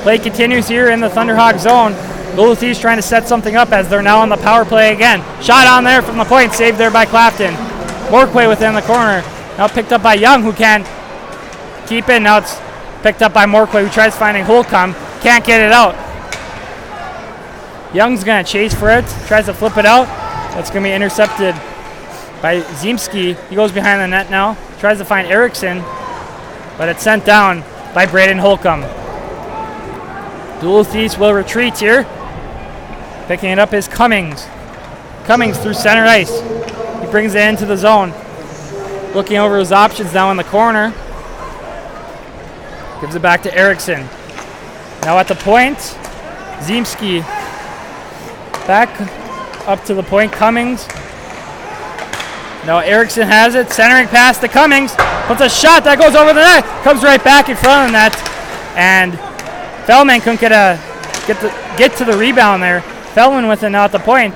Play continues here in the Thunderhawk zone. Duluth East trying to set something up as they're now on the power play again. Shot on there from the point, saved there by Clapton. Morquay within the corner. Now picked up by Young, who can keep it. Now it's picked up by Morquay, who tries finding Holcomb. Can't get it out. Young's going to chase for it. Tries to flip it out. That's going to be intercepted by Ziemski. He goes behind the net now. Tries to find Erickson, but it's sent down by Braden Holcomb. Duluth East will retreat here. Picking it up is Cummings. Cummings through center ice. He brings it into the zone. Looking over his options now in the corner. Gives it back to Erickson. Now at the point, Ziemski back up to the point. Cummings. Now Erickson has it. Centering pass to Cummings. Puts a shot that goes over the net. Comes right back in front of the net. And Feldman couldn't get to the rebound there. Feldman with it now at the point.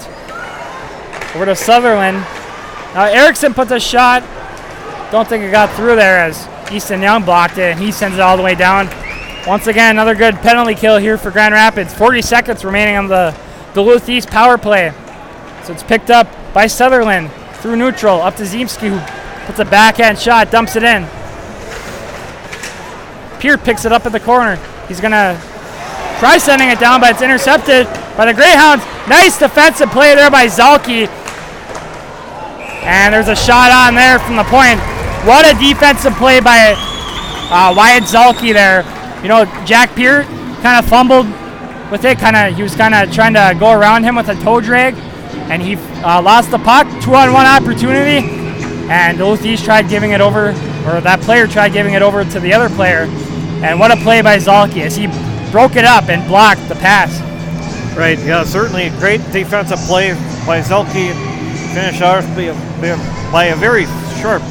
Over to Sutherland. Now Erickson puts a shot. Don't think it got through there as Easton Young blocked it, and he sends it all the way down. Once again, another good penalty kill here for Grand Rapids. 40 seconds remaining on the Duluth East power play. So it's picked up by Sutherland through neutral, up to Ziemski, who puts a backhand shot, dumps it in. Peart picks it up in the corner. He's going to try sending it down, but it's intercepted by the Greyhounds. Nice defensive play there by Zalke. And there's a shot on there from the point. What a defensive play by Wyatt Zalke there. You know, Jack Peart kind of fumbled with it. He was kind of trying to go around him with a toe drag, and he lost the puck. 2-on-1 opportunity, and Duluth East tried giving it over, or that player tried giving it over to the other player. And what a play by Zalke as he broke it up and blocked the pass. Right, yeah, certainly a great defensive play by Zalke. Finished off by a very sharp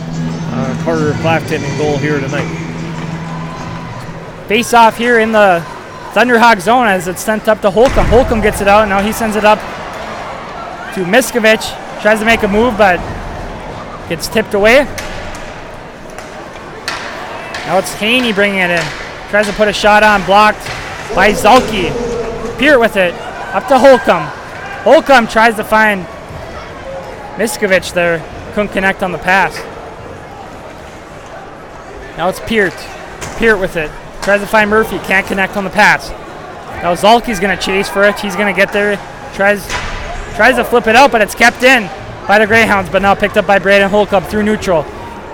Carter Clapton goal here tonight. Face off here in the Thunderhawk zone as it's sent up to Holcomb. Holcomb gets it out, and now he sends it up to Miskovich. Tries to make a move, but gets tipped away. Now it's Haney bringing it in. Tries to put a shot on, blocked by Zalke. Peart with it, up to Holcomb. Holcomb tries to find Miskovich there. Couldn't connect on the pass. Now it's Peart. Peart with it. Tries to find Murphy. Can't connect on the pass. Now Zalke's going to chase for it. He's going to get there. Tries to flip it out, but it's kept in by the Greyhounds, but now picked up by Braden Holcomb through neutral.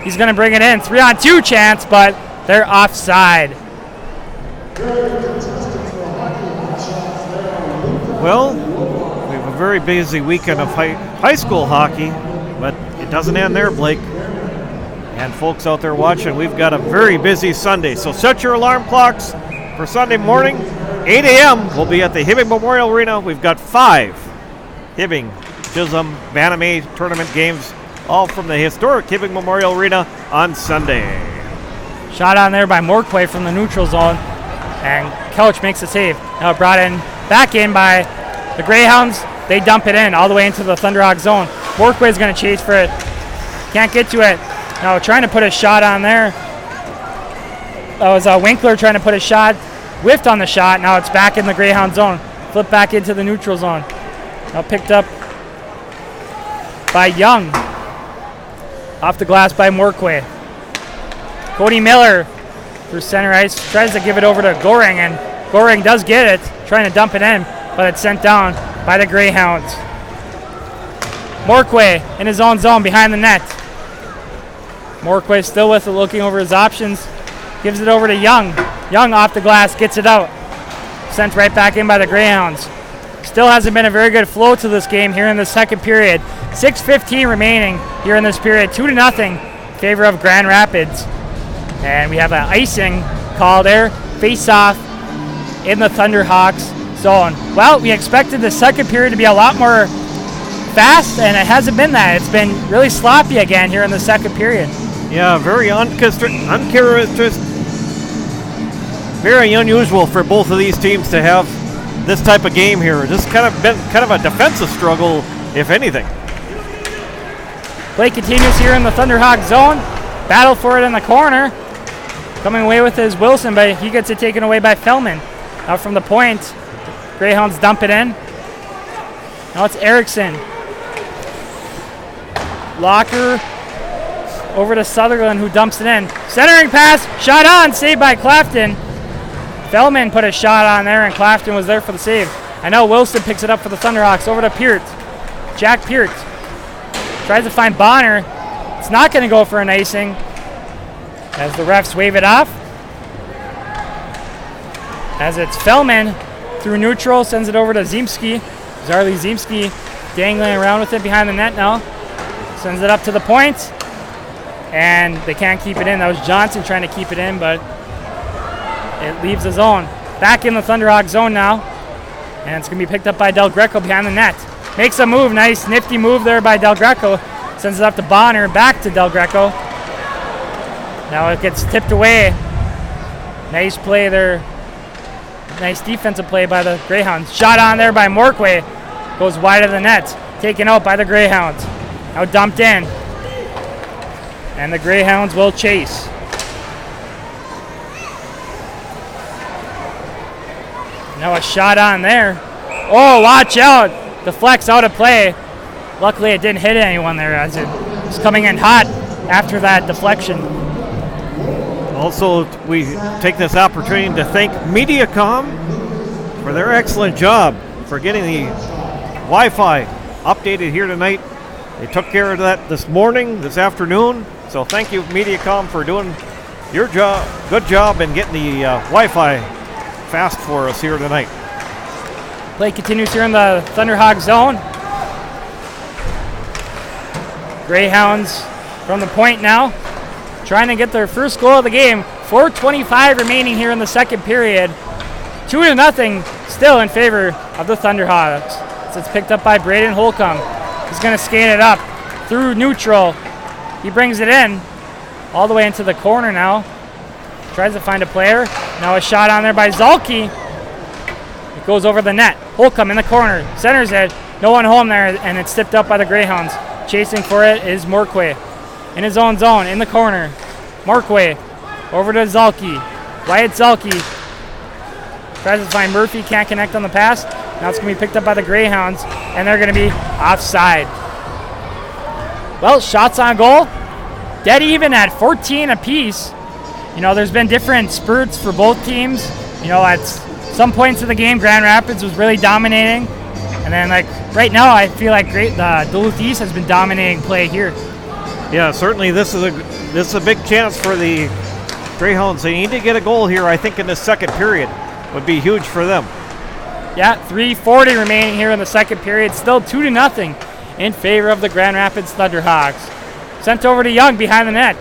He's going to bring it in. 3-on-2 chance, but they're offside. Well, we have a very busy weekend of high school hockey, but it doesn't end there, Blake. And folks out there watching, we've got a very busy Sunday. So set your alarm clocks for Sunday morning. 8 a.m. We'll be at the Hibbing Memorial Arena. We've got 5 Hibbing, Chisholm, Bantam tournament games, all from the historic Hibbing Memorial Arena on Sunday. Shot on there by Morquay from the neutral zone. And Couch makes the save. Now brought in, back in by the Greyhounds. They dump it in all the way into the Thunderhawk zone. Morquay is going to chase for it. Can't get to it. Now trying to put a shot on there. That was Winkler trying to put a shot. Whiffed on the shot. Now it's back in the Greyhound zone. Flip back into the neutral zone. Now picked up by Young. Off the glass by Morquay. Cody Miller through center ice. Tries to give it over to Goring, and Goring does get it. Trying to dump it in, but it's sent down by the Greyhounds. Morquay in his own zone behind the net. Morquay still with it, looking over his options. Gives it over to Young. Young off the glass, gets it out. Sent right back in by the Greyhounds. Still hasn't been a very good flow to this game here in the second period. 6:15 remaining here in this period. 2-0 in favor of Grand Rapids. And we have an icing call there. Face-off in the Thunderhawks zone. Well, we expected the second period to be a lot more fast, and it hasn't been that. It's been really sloppy again here in the second period. Yeah, very uncharacteristic, very unusual for both of these teams to have this type of game here. This kind of been kind of a defensive struggle, if anything. Play continues here in the Thunderhawk zone. Battle for it in the corner. Coming away with is Wilson, but he gets it taken away by Fellman. Out from the point, the Greyhounds dump it in. Now it's Erickson. Locker over to Sutherland, who dumps it in. Centering pass, shot on, saved by Clafton. Fellman put a shot on there, and Clafton was there for the save. I know Wilson picks it up for the Thunderhawks. Over to Peart. Jack Peart tries to find Bonner. It's not going to go for an icing as the refs wave it off. As it's Fellman through neutral, sends it over to Ziemski. Zarly Ziemski dangling around with it behind the net now. Sends it up to the point, and they can't keep it in. That was Johnson trying to keep it in, but it leaves the zone. Back in the Thunderhawk zone now, and it's going to be picked up by Del Greco behind the net. Makes a move, nice nifty move there by Del Greco. Sends it up to Bonner, back to Del Greco. Now it gets tipped away. Nice play there. Nice defensive play by the Greyhounds. Shot on there by Morquay. Goes wide of the net. Taken out by the Greyhounds. Now dumped in. And the Greyhounds will chase. Now a shot on there. Oh, watch out. Deflects out of play. Luckily it didn't hit anyone there as it was coming in hot after that deflection. Also, we take this opportunity to thank Mediacom for their excellent job for getting the Wi-Fi updated here tonight. They took care of that this morning, this afternoon. So thank you, Mediacom, for doing your job, good job in getting the Wi-Fi fast for us here tonight. Play continues here in the Thunderhawk zone. Greyhounds from the point now, trying to get their first goal of the game. 4:25 remaining here in the second period. 2-0 still in favor of the Thunderhawks. So it's picked up by Braden Holcomb. He's going to skate it up through neutral. He brings it in all the way into the corner now. Tries to find a player. Now a shot on there by Zalke. It goes over the net. Holcomb in the corner. Centers it. No one home there, and it's tipped up by the Greyhounds. Chasing for it is Morquay. In his own zone, in the corner. Morquay over to Zalke. Wyatt Zalke tries to find Murphy, can't connect on the pass. Now it's going to be picked up by the Greyhounds, and they're going to be offside. Well, shots on goal, dead even at 14 apiece. You know, there's been different spurts for both teams. You know, at some points of the game, Grand Rapids was really dominating. And then, like, right now, I feel like Duluth East has been dominating play here. Yeah, certainly this is a big chance for the Greyhounds. They need to get a goal here, I think, in this second period. Would be huge for them. Yeah, 3:40 remaining here in the second period. Still 2-0 in favor of the Grand Rapids Thunderhawks. Sent over to Young behind the net.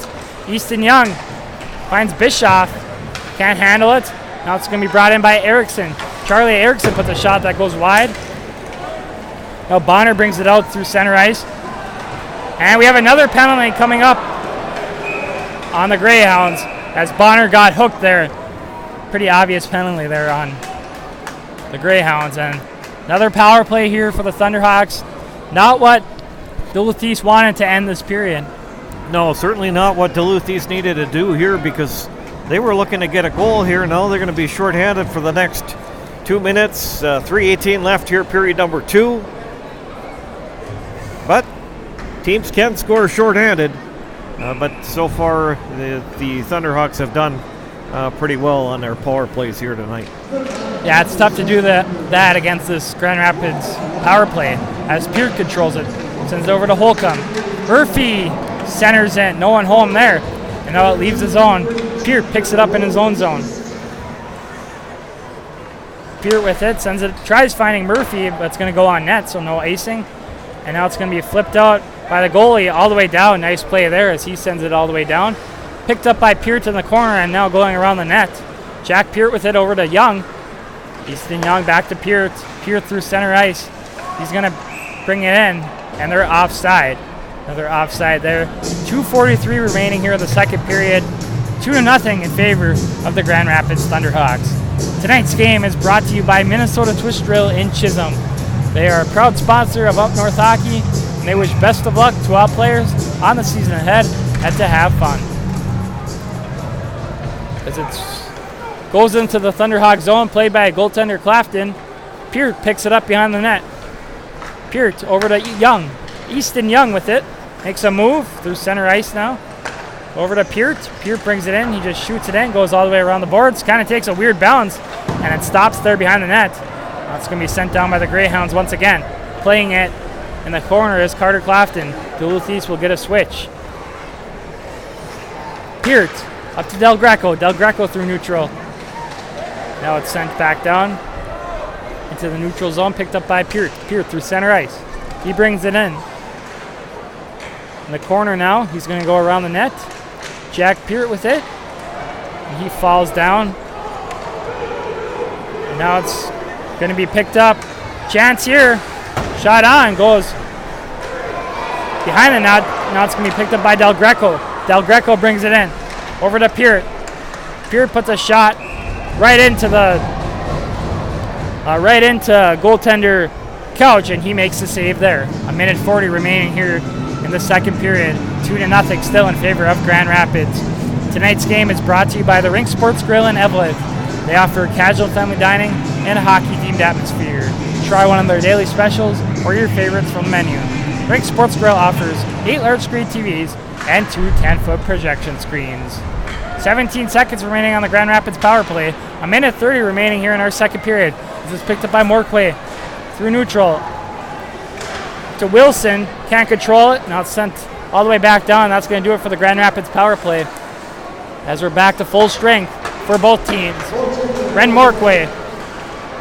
Easton Young finds Bischoff. Can't handle it. Now it's going to be brought in by Erickson. Charlie Erickson puts a shot that goes wide. Now Bonner brings it out through center ice. And we have another penalty coming up on the Greyhounds as Bonner got hooked there. Pretty obvious penalty there on the Greyhounds. And another power play here for the Thunderhawks. Not what Duluth East wanted to end this period. No, certainly not what Duluth East needed to do here, because they were looking to get a goal here. Now they're going to be shorthanded for the next 2 minutes. 3:18 left here, period number 2. But teams can score shorthanded. But so far, the Thunderhawks have done pretty well on their power plays here tonight. Yeah, it's tough to do that against this Grand Rapids power play as Peart controls it. Sends it over to Holcomb. Murphy centers it. No one home there. And now it leaves his zone. Peart picks it up in his own zone. Peart with it, sends it, tries finding Murphy, but it's going to go on net, so no icing. And now it's going to be flipped out by the goalie all the way down. Nice play there as he sends it all the way down. Picked up by Peart in the corner and now going around the net. Jack Peart with it over to Young. Easton Young back to Peart. Peart through center ice. He's going to bring it in, and they're offside. Another offside there. 2:43 remaining here in the second period. 2-0 in favor of the Grand Rapids Thunderhawks. Tonight's game is brought to you by Minnesota Twist Drill in Chisholm. They are a proud sponsor of Up North Hockey, and they wish best of luck to all players on the season ahead and to have fun. As it goes into the Thunderhawk zone, played by goaltender Clafton. Peart picks it up behind the net. Peart over to Young. Easton Young with it. Makes a move through center ice now. Over to Peart. Peart brings it in. He just shoots it in, goes all the way around the boards. Kind of takes a weird bounce, and it stops there behind the net. That's going to be sent down by the Greyhounds once again. Playing it in the corner is Carter Clafton. Duluth East will get a switch. Peart up to Del Greco. Del Greco through neutral. Now it's sent back down into the neutral zone, picked up by Peart. Peart through center ice. He brings it in. In the corner now, he's going to go around the net. Jack Peart with it. And he falls down. And now it's going to be picked up. Chance here. Shot on. Goes behind the net. Now it's going to be picked up by Del Greco. Del Greco brings it in. Over to Peart. Peart puts a shot right into goaltender Couch, and he makes the save there. 1:40 remaining here in the second period. 2-0 still in favor of Grand Rapids. Tonight's game is brought to you by the Rink Sports Grill in Evelyn. They offer casual family dining and a hockey-themed atmosphere. Try one of their daily specials or your favorites from the menu. Rink Sports Grill offers 8 large-screen TVs and 2 10-foot projection screens. 17 seconds remaining on the Grand Rapids power play. 1:30 remaining here in our second period. This is picked up by Morquay through neutral to Wilson. Can't control it. Now it's sent all the way back down. That's going to do it for the Grand Rapids power play as we're back to full strength for both teams. Ren Morquay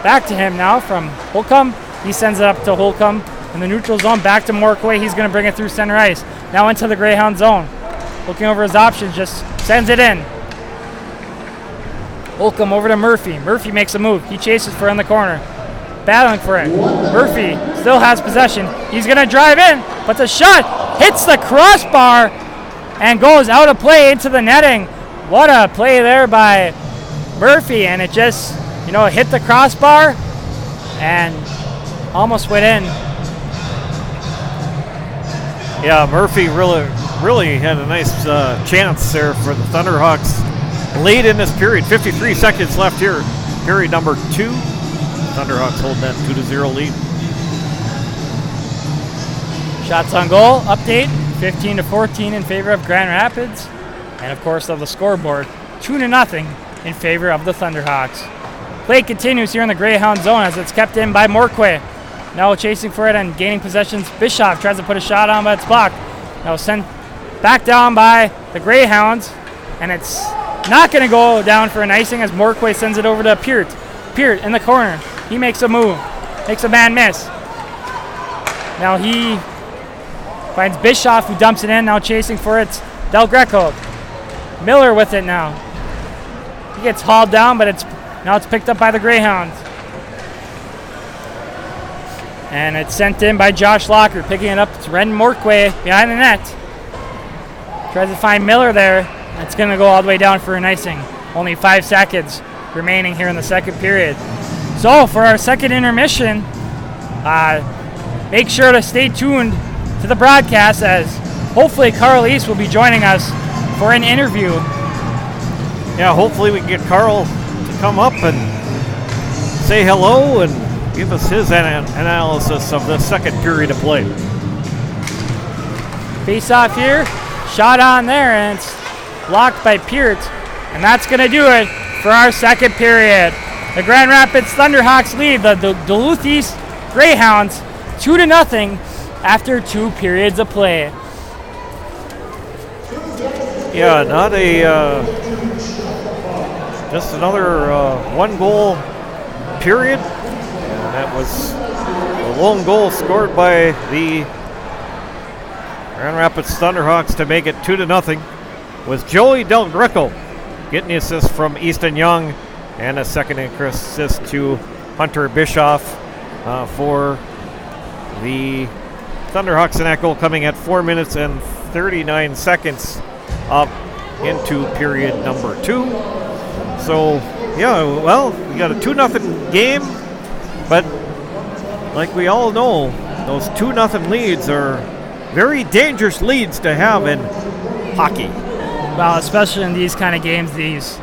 back to him now from Holcomb. He sends it up to Holcomb in the neutral zone. Back to Morquay. He's going to bring it through center ice. Now into the Greyhound zone. Looking over his options, just sends it in. Holcomb over to Murphy. Murphy makes a move. He chases for it in the corner. Battling for it. Murphy still has possession. He's going to drive in, but the shot hits the crossbar and goes out of play into the netting. What a play there by Murphy, and it just, hit the crossbar and almost went in. Yeah, Murphy really had a nice chance there for the Thunderhawks late in this period. 53 seconds left here, period number 2. Thunderhawks hold that 2-0 lead. Shots on goal update, 15-14 in favor of Grand Rapids, and of course of the scoreboard, 2-0 in favor of the Thunderhawks. Play continues here in the Greyhound zone as it's kept in by Morquay. Now chasing for it and gaining possessions. Bischoff tries to put a shot on, but it's blocked. Now sent back down by the Greyhounds, and it's not going to go down for an icing as Morquay sends it over to Peart. Peart in the corner. He makes a move. Makes a man miss. Now he finds Bischoff, who dumps it in. Now chasing for it, Del Greco. Miller with it now. He gets hauled down, but now it's picked up by the Greyhounds. And it's sent in by Josh Locker. Picking it up, it's Ren Morquay behind the net. Tries to find Miller there. It's going to go all the way down for an icing. Only 5 seconds remaining here in the second period. So for our second intermission, make sure to stay tuned to the broadcast as hopefully Carl East will be joining us for an interview. Yeah, hopefully we can get Carl to come up and say hello and give us his analysis of the second period of play. Face off here, shot on there, and it's blocked by Peart. And that's going to do it for our second period. The Grand Rapids Thunderhawks lead the Duluth East Greyhounds 2-0 after 2 periods of play. Yeah, not just another 1-goal period. And that was a lone goal scored by the Grand Rapids Thunderhawks to make it 2-0, with Joey Del Greco getting the assist from Easton Young and a second assist to Hunter Bischoff for the Thunderhawks, and that goal coming at 4 minutes and 39 seconds up into period number 2. So, yeah, well, we got a 2-0 game, but like we all know, those 2-0 leads are very dangerous leads to have in hockey. Well, especially in these kind of games, these,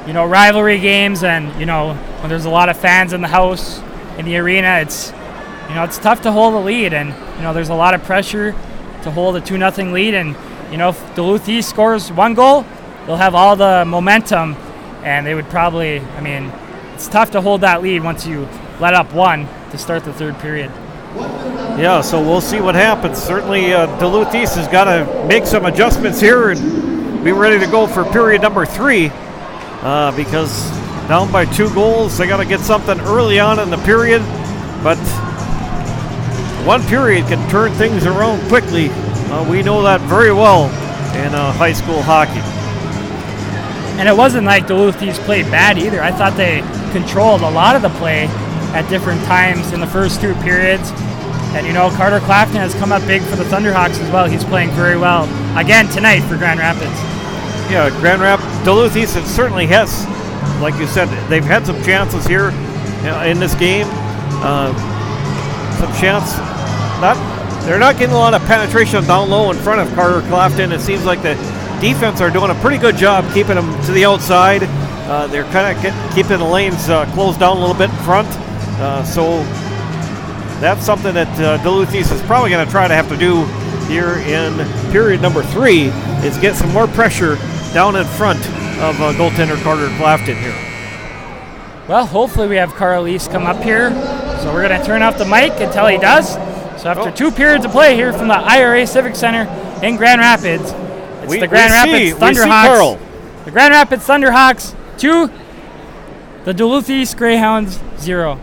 rivalry games, and, when there's a lot of fans in the house, in the arena, it's tough to hold a lead, and, there's a lot of pressure to hold a 2-0 lead, and, if Duluth East scores 1 goal, they'll have all the momentum, and they would probably, it's tough to hold that lead once you let up 1 to start the third period. Yeah, so we'll see what happens. Certainly Duluth East has got to make some adjustments here and be ready to go for period number 3 because down by 2 goals, they got to get something early on in the period, but 1 period can turn things around quickly. We know that very well in high school hockey. And it wasn't like Duluth East played bad either. I thought they controlled a lot of the play at different times in the first 2 periods. And, Carter Clafton has come up big for the Thunderhawks as well. He's playing very well again tonight for Grand Rapids. Yeah, Duluth East certainly has, like you said, they've had some chances here in this game. Some chance. They're not getting a lot of penetration down low in front of Carter Clafton. It seems like the defense are doing a pretty good job keeping them to the outside. They're kind of keeping the lanes closed down a little bit in front. So that's something that Duluth East is probably going to try to have to do here in period number 3, is get some more pressure down in front of goaltender Carter Clafton here. Well, hopefully we have Carl East come up here. So we're going to turn off the mic until he does. So after 2 periods of play here from the IRA Civic Center in Grand Rapids, it's the Grand Rapids Thunderhawks. The Grand Rapids Thunderhawks 2, the Duluth East Greyhounds 0.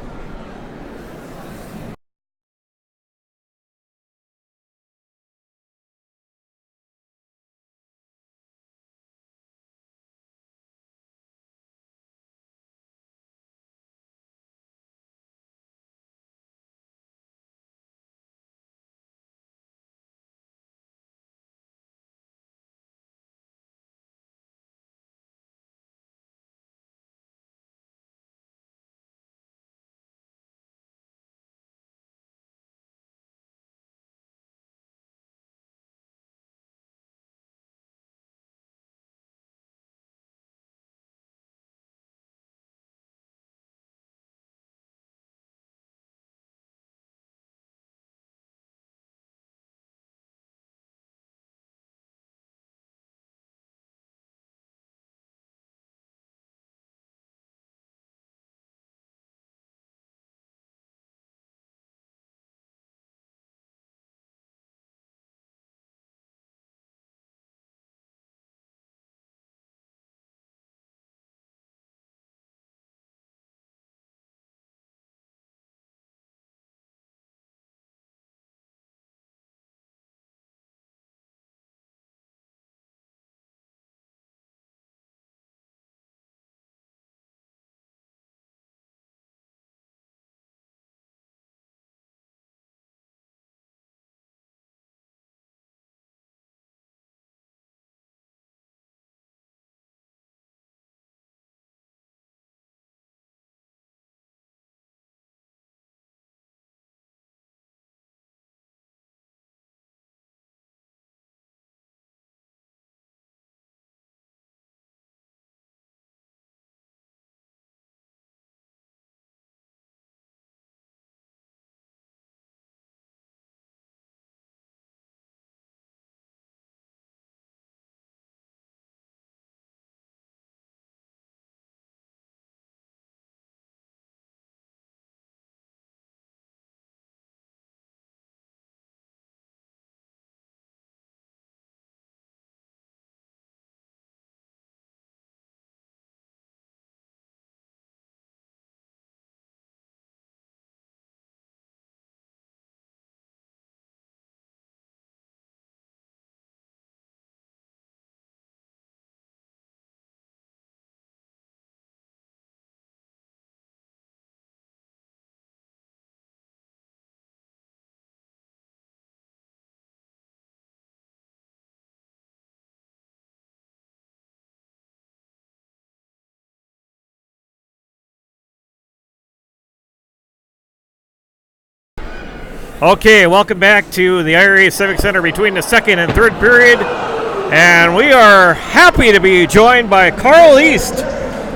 Okay, welcome back to the IRA Civic Center between the second and third period. And we are happy to be joined by Carl East.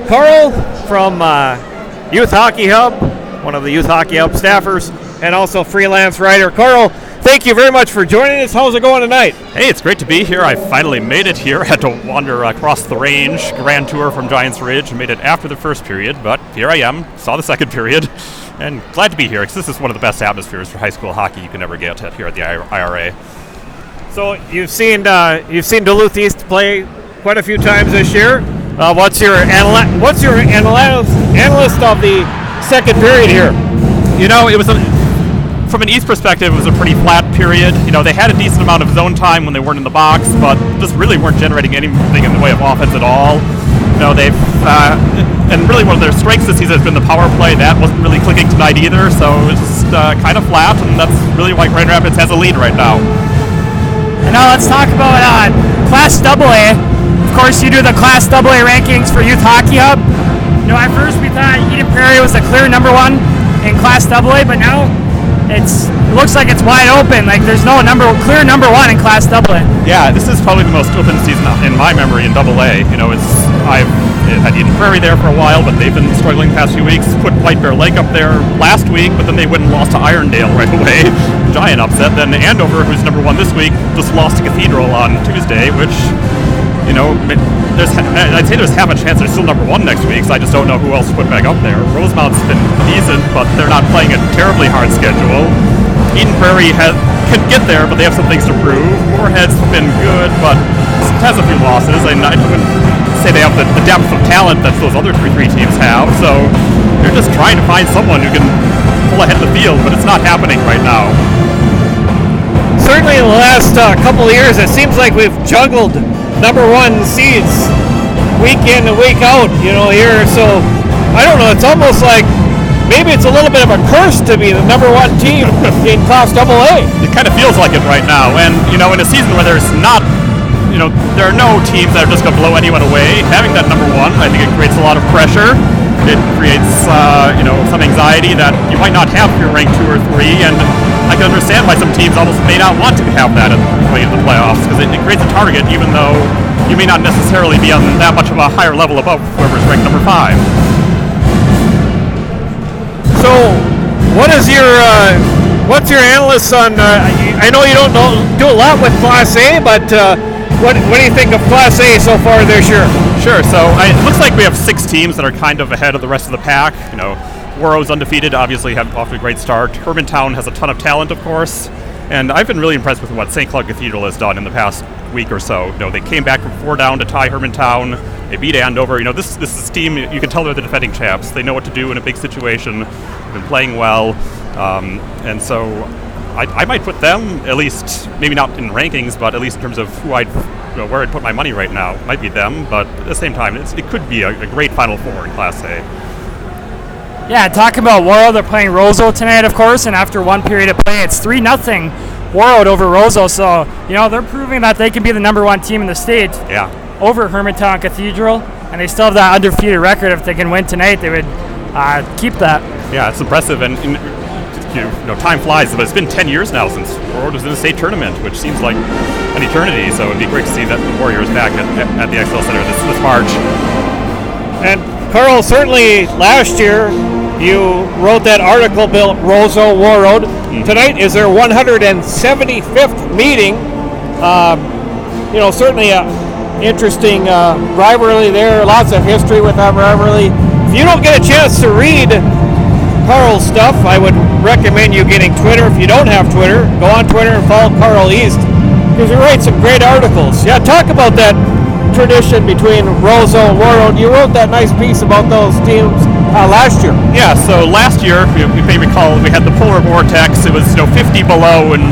Carl from Youth Hockey Hub, one of the Youth Hockey Hub staffers, and also freelance writer. Carl, thank you very much for joining us. How's it going tonight? Hey, it's great to be here. I finally made it here. I had to wander across the range, grand tour from Giants Ridge, and made it after the first period, but here I am, saw the second period, and glad to be here, because this is one of the best atmospheres for high school hockey you can ever get here at the IRA. So you've seen Duluth East play quite a few times this year. What's your analyst of the second period here? You know, from an East perspective, it was a pretty flat period. You know, they had a decent amount of zone time when they weren't in the box, but just really weren't generating anything in the way of offense at all. You know, they've and really one of their strengths this season has been the power play. That wasn't really clicking tonight either, so it's just kind of flat, and that's really why Grand Rapids has a lead right now. And now let's talk about Class AA. Of course, you do the Class AA rankings for Youth Hockey Hub. You know, at first we thought Eden Prairie was the clear number one in Class AA, but now it looks like it's wide open. Like there's no clear number one in Class AA. Yeah, this is probably the most open season in my memory in AA. You know, I've had Eden Prairie there for a while, but they've been struggling the past few weeks. Put White Bear Lake up there last week, but then they went and lost to Irondale right away. Giant upset. Then Andover, who's number one this week, just lost to Cathedral on Tuesday, which, you know, I'd say there's half a chance they're still number one next week, so I just don't know who else to put back up there. Rosemount's been decent, but they're not playing a terribly hard schedule. Eden Prairie can get there, but they have some things to prove. Moorhead's been good, but has a few losses. I wouldn't say they have the depth of talent that those other 3-3 teams have, so they're just trying to find someone who can pull ahead of the field, but it's not happening right now. Certainly in the last couple of years, it seems like we've juggled number one seeds week in and week out, you know, here. So, I don't know, it's almost like maybe it's a little bit of a curse to be the number one team in Class AA. It kind of feels like it right now. And, you know, in a season where there's not, you know, there are no teams that are just going to blow anyone away, having that number one, I think it creates a lot of pressure. It creates, you know, some anxiety that you might not have if you're ranked 2 or 3, and I can understand why some teams almost may not want to have that going into the playoffs, because it creates a target, even though you may not necessarily be on that much of a higher level above whoever's ranked number 5. So, what's your analysis on? I know you don't do a lot with Class A, but what do you think of Class A so far this year? Sure. So it looks like we have 6 teams that are kind of ahead of the rest of the pack. You know, Warrow's undefeated, obviously have off to a great start. Hermantown has a ton of talent, of course, and I've been really impressed with what St. Cloud Cathedral has done in the past week or so. You know, they came back from 4 down to tie Hermantown. They beat Andover. You know, this is a team, you can tell they're the defending champs. They know what to do in a big situation. They've been playing well, and so I might put them, at least, maybe not in rankings, but at least in terms of where I'd put my money right now. It might be them, but at the same time, it could be a great Final Four in Class A. Yeah, talk about Warroad. They're playing Roseau tonight, of course, and after one period of play, it's 3-0 Warroad over Roseau. So, you know, they're proving that they can be the number one team in the state. Yeah. Over Hermantown Cathedral, and they still have that undefeated record. If they can win tonight, they would keep that. Yeah, it's impressive, and you know, time flies, but it's been 10 years now since Warroad was in the state tournament, which seems like an eternity. So it'd be great to see that the Warriors back at the XL Center this March. And Carl, certainly last year you wrote that article about Roseau Warroad. Tonight is their 175th meeting. You know, certainly a interesting rivalry there. Lots of history with that rivalry. If you don't get a chance to read Carl's stuff, I would recommend you getting Twitter. If you don't have Twitter, go on Twitter and follow Carl East, because he writes some great articles. Yeah, talk about that tradition between Roseau and Warroad. You wrote that nice piece about those teams last year. Yeah, so last year, you may recall, we had the polar vortex. It was 50 below and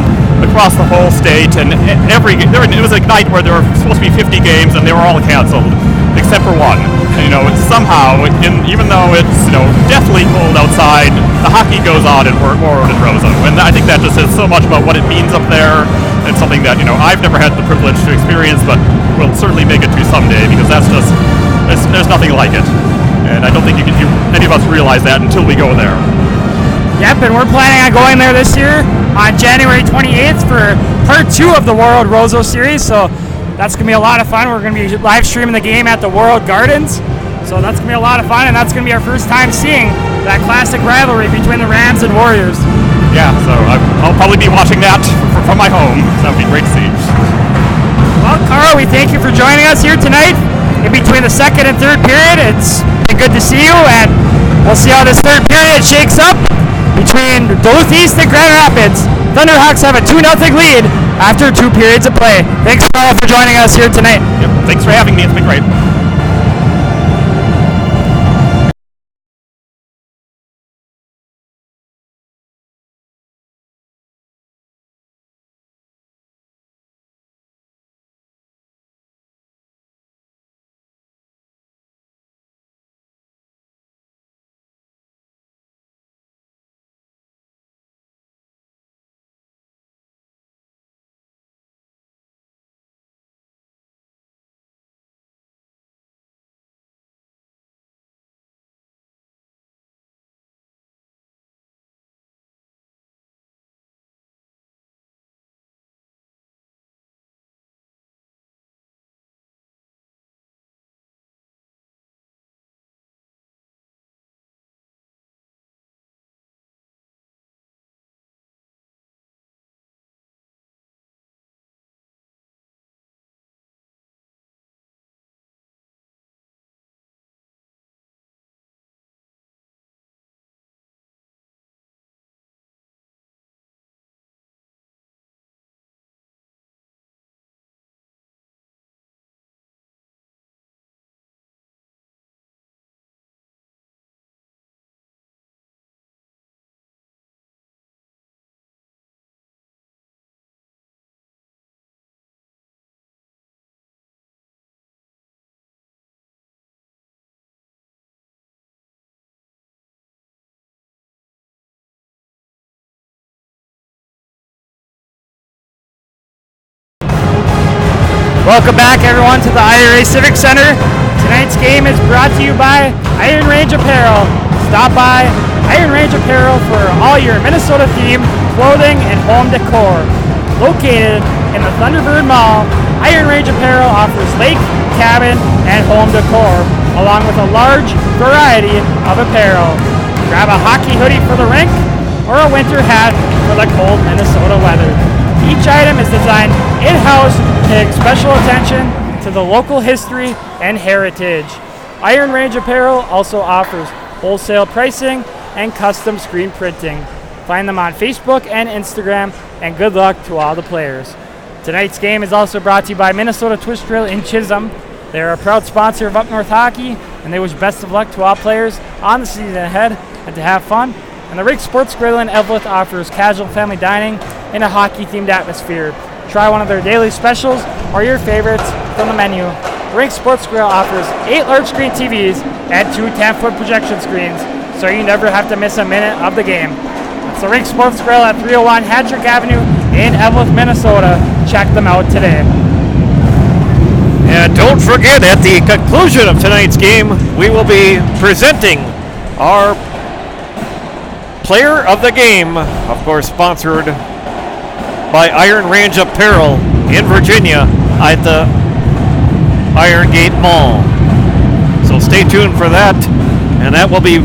across the whole state, and it was a night where there were supposed to be 50 games, and they were all canceled except for one. And, somehow, even though it's deathly cold outside, the hockey goes on in Warroad and Roseau, and I think that just says so much about what it means up there. It's something that I've never had the privilege to experience, but will certainly make it to someday, because there's nothing like it, and I don't think any of us realize that until we go there. Yep, and we're planning on going there this year on January 28th for part 2 of the World Roseau Series. So that's going to be a lot of fun. We're going to be live streaming the game at the World Gardens. So that's going to be a lot of fun, and that's going to be our first time seeing that classic rivalry between the Rams and Warriors. Yeah, so I'll probably be watching that from my home. So that would be great to see. Well, Carl, we thank you for joining us here tonight in between the second and third period. It's been good to see you, and we'll see how this third period shakes up between Duluth East and Grand Rapids. Thunderhawks have a 2-0 lead after 2 periods of play. Thanks, Carl, for joining us here tonight. Yep, thanks for having me. It's been great. Welcome back, everyone, to the IRA Civic Center. Tonight's game is brought to you by Iron Range Apparel. Stop by Iron Range Apparel for all your Minnesota-themed clothing and home decor. Located in the Thunderbird Mall, Iron Range Apparel offers lake, cabin, and home decor, along with a large variety of apparel. Grab a hockey hoodie for the rink or a winter hat for the cold Minnesota weather. Each item is designed in-house to take special attention to the local history and heritage. Iron Range Apparel also offers wholesale pricing and custom screen printing. Find them on Facebook and Instagram, and good luck to all the players. Tonight's game is also brought to you by Minnesota Twist Drill in Chisholm. They are a proud sponsor of Up North Hockey, and they wish best of luck to all players on the season ahead and to have fun. And the Rick Sports Grill in Eveleth offers casual family dining in a hockey-themed atmosphere. Try one of their daily specials or your favorites from the menu. The Rick Sports Grill offers 8 large-screen TVs and 2 10-foot projection screens, so you never have to miss a minute of the game. It's the Rick Sports Grill at 301 Hadrick Avenue in Eveleth, Minnesota. Check them out today. And don't forget, at the conclusion of tonight's game, we will be presenting our Player of the Game, of course sponsored by Iron Range Apparel in Virginia at the Iron Gate Mall. So stay tuned for that, and that will be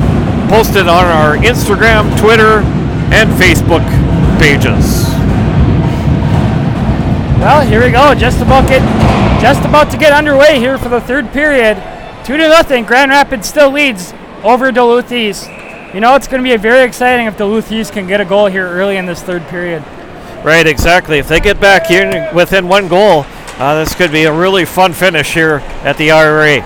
posted on our Instagram, Twitter, and Facebook pages. Well, here we go. Just about to get underway here for the third period. 2-0. Grand Rapids still leads over Duluth East. You know, it's going to be very exciting if Duluth East can get a goal here early in this third period. Right, exactly. If they get back here within 1 goal, this could be a really fun finish here at the IRA.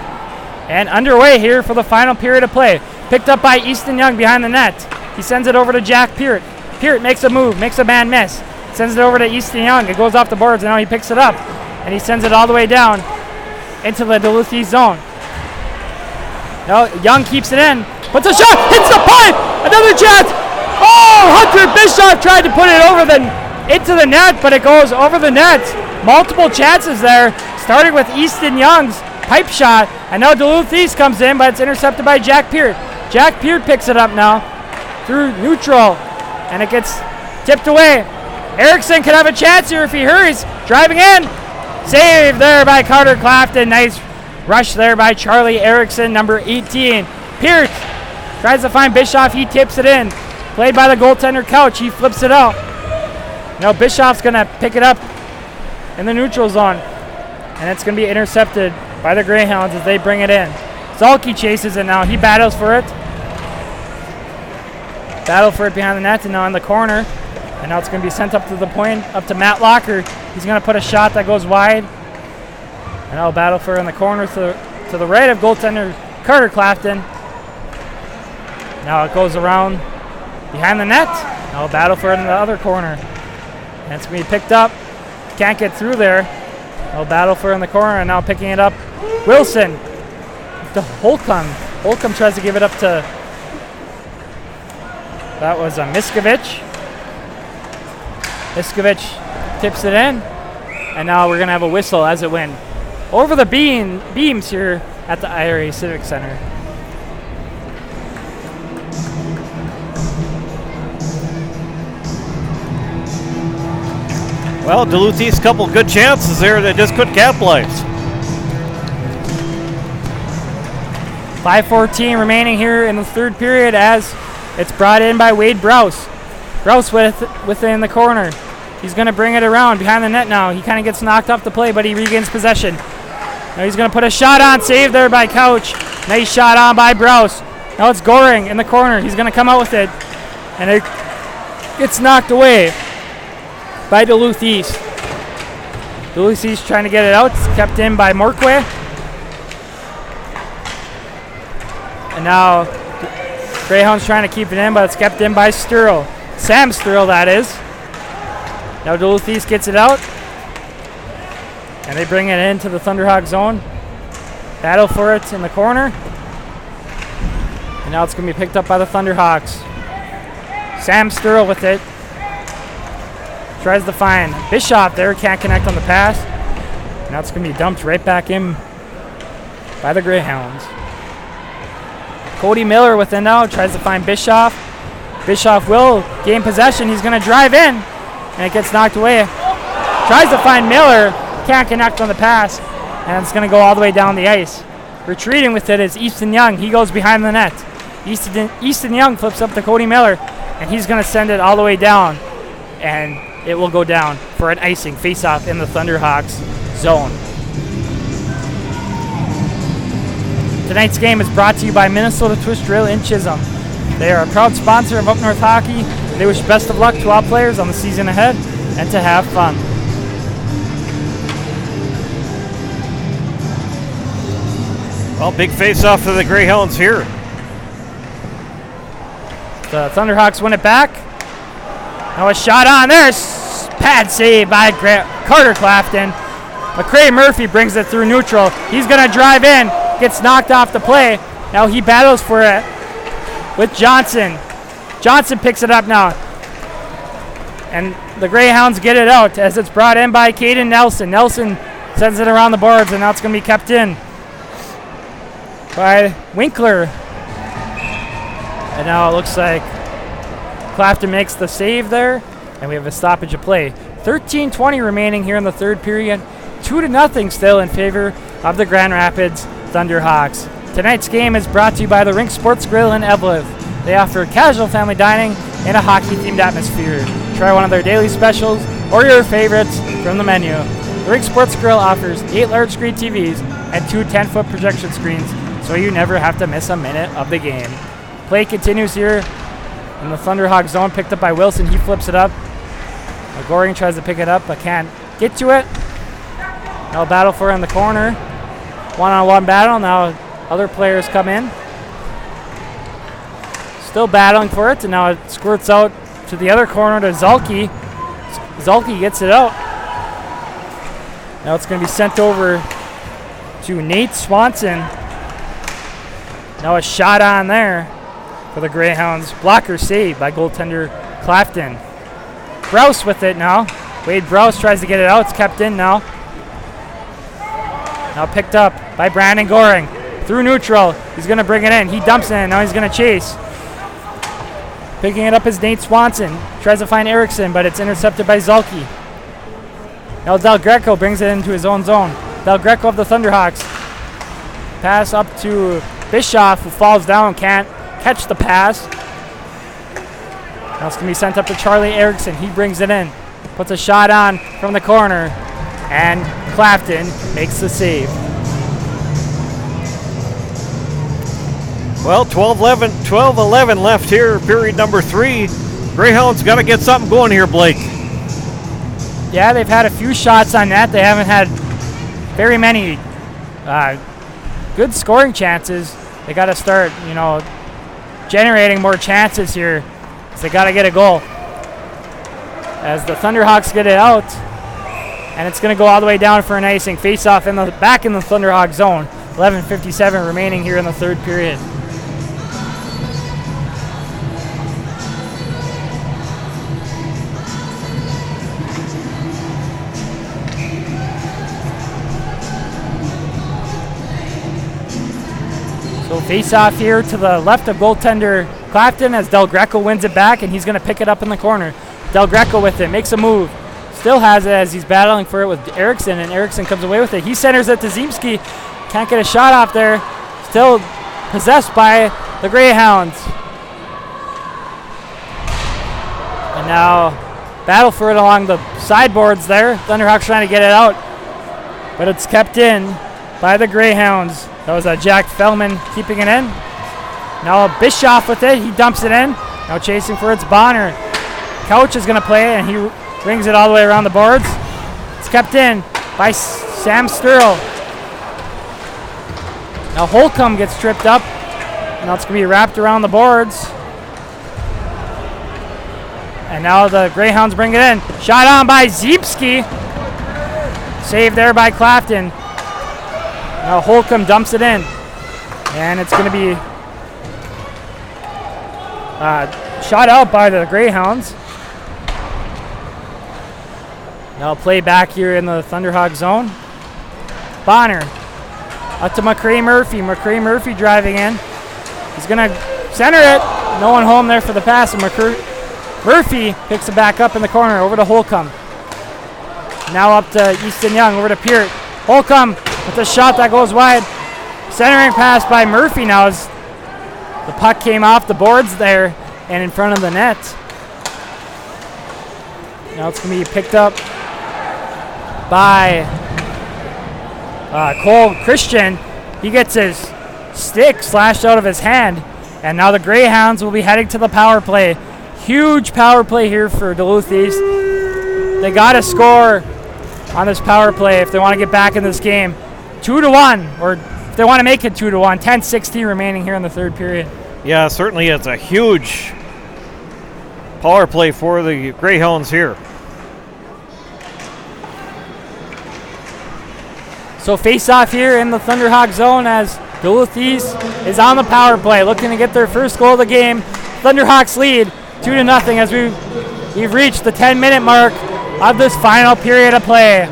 And underway here for the final period of play. Picked up by Easton Young behind the net. He sends it over to Jack Peart. Peart makes a move, makes a man miss. Sends it over to Easton Young. It goes off the boards, and now he picks it up. And he sends it all the way down into the Duluth East zone. Now Young keeps it in. Puts a shot, hits the pipe, another chance. Oh, Hunter Bischoff tried to put it into the net, but it goes over the net. Multiple chances there, starting with Easton Young's pipe shot, and now Duluth East comes in, but it's intercepted by Jack Peart. Jack Peart picks it up now, through neutral, and it gets tipped away. Erickson could have a chance here if he hurries. Driving in. Save there by Carter Clafton. Nice rush there by Charlie Erickson, number 18. Pierce tries to find Bischoff. He tips it in. Played by the goaltender Couch. He flips it out. Now Bischoff's going to pick it up in the neutral zone. And it's going to be intercepted by the Greyhounds as they bring it in. Zalke chases it now. He battles for it. Battle for it behind the net and now in the corner. And now it's going to be sent up to the point, up to Matt Locker. He's going to put a shot that goes wide. And now battle for it in the corner to the right of goaltender Carter Clafton. Now it goes around behind the net. Now battle for it in the other corner. And it's going to be picked up. Can't get through there. Now battle for it in the corner and now picking it up. Wilson to Holcomb. Holcomb tries to give it up to, that was a Miskovich. Miskovich tips it in. And now we're going to have a whistle as it went over the beams here at the IRA Civic Center. Well, Duluth East, couple good chances there that just couldn't capitalize. 5:14 remaining here in the third period as it's brought in by Wade Brous. Brous within the corner. He's going to bring it around behind the net now. He kind of gets knocked off the play, but he regains possession. Now he's going to put a shot on, saved there by Couch. Nice shot on by Brous. Now it's Goring in the corner. He's going to come out with it, and it gets knocked away by Duluth East. Duluth East trying to get it out. It's kept in by Morquay. And now Greyhounds trying to keep it in, but it's kept in by Sturl. Sam Sturl, that is. Now Duluth East gets it out. And they bring it into the Thunderhawk zone. Battle for it in the corner. And now it's going to be picked up by the Thunderhawks. Sam Sturl with it. Tries to find Bischoff there. Can't connect on the pass. Now it's going to be dumped right back in by the Greyhounds. Cody Miller with it now. Tries to find Bischoff. Bischoff will gain possession. He's going to drive in. And it gets knocked away. Tries to find Miller. Can't connect on the pass. And it's going to go all the way down the ice. Retreating with it is Easton Young. He goes behind the net. Easton Young flips up to Cody Miller. And he's going to send it all the way down. And it will go down for an icing face-off in the Thunderhawks zone. Tonight's game is brought to you by Minnesota Twist Drill in Chisholm. They are a proud sponsor of Up North Hockey. They wish best of luck to all players on the season ahead and to have fun. Well, big face-off for the Greyhounds here. The Thunderhawks win it back. Now a shot on there. Pad save by Carter Clafton. McCray Murphy brings it through neutral. He's going to drive in. Gets knocked off the play. Now he battles for it with Johnson. Johnson picks it up now. And the Greyhounds get it out as it's brought in by Caden Nelson. Nelson sends it around the boards, and now it's going to be kept in by Winkler. And now it looks like Clafton makes the save there, and we have a stoppage of play. 13:20 remaining here in the third period. 2-0 still in favor of the Grand Rapids Thunderhawks. Tonight's game is brought to you by the Rink Sports Grill in Evelyn. They offer casual family dining in a hockey-themed atmosphere. Try one of their daily specials or your favorites from the menu. The Rink Sports Grill offers 8 large-screen TVs and 2 10-foot projection screens, so you never have to miss a minute of the game. Play continues here in the Thunderhawk zone, picked up by Wilson. He flips it up. Goring tries to pick it up, but can't get to it. Now battle for it in the corner. One-on-one battle. Now other players come in. Still battling for it, and now it squirts out to the other corner to Zalke. Zalke gets it out. Now it's going to be sent over to Nate Swanson. Now a shot on there for the Greyhounds. Blocker saved by goaltender Clafton. Brous with it now. Wade Brous tries to get it out. It's kept in now. Now picked up by Brandon Goring. Through neutral. He's going to bring it in. He dumps it in. Now he's going to chase. Picking it up is Nate Swanson. Tries to find Erickson, but it's intercepted by Zulke. Now Del Greco brings it into his own zone. Del Greco of the Thunderhawks. Pass up to Bischoff, who falls down, can't catch the pass. Now it's going to be sent up to Charlie Erickson. He brings it in. Puts a shot on from the corner. And Clafton makes the save. Well, 12-11 left here, period number 3. Greyhounds got to get something going here, Blake. Yeah, they've had a few shots on net. They haven't had very many good scoring chances. They got to start, generating more chances here. So they got to get a goal. As the Thunderhawks get it out, and it's going to go all the way down for an icing. Face-off back in the Thunderhawk zone. 11:57 remaining here in the third period. So face-off here to the left of goaltender Clafton as Del Greco wins it back, and he's going to pick it up in the corner. Del Greco with it, makes a move. Still has it as he's battling for it with Erickson, and Erickson comes away with it. He centers it to Ziemski. Can't get a shot off there. Still possessed by the Greyhounds. And now battle for it along the sideboards there. Thunderhawks trying to get it out, but it's kept in by the Greyhounds. That was Jack Fellman keeping it in. Now Bischoff with it. He dumps it in. Now chasing for it's Bonner. Couch is going to play, and he brings it all the way around the boards. It's kept in by Sam Sturl. Now Holcomb gets tripped up. Now it's going to be wrapped around the boards. And now the Greyhounds bring it in. Shot on by Ziemski. Saved there by Clafton. Now Holcomb dumps it in. And it's going to be shot out by the Greyhounds. Now play back here in the Thunderhawk zone. Bonner up to McCray Murphy. McCray Murphy driving in. He's going to center it. No one home there for the pass. And Murphy picks it back up in the corner over to Holcomb. Now up to Easton Young over to Peart. Holcomb with a shot that goes wide. Centering pass by Murphy now as the puck came off the boards there and in front of the net. Now it's going to be picked up by Cole Christian. He gets his stick slashed out of his hand, and now the Greyhounds will be heading to the power play. Huge power play here for Duluth East. They got to score on this power play if they want to get back in this game. 2-1, or if they want to make it 2-1. 10:16 remaining here in the third period. Yeah, certainly it's a huge power play for the Greyhounds here. So face-off here in the Thunderhawk zone as Duluth East is on the power play, looking to get their first goal of the game. Thunderhawks lead 2-0 as we've reached the 10-minute mark of this final period of play.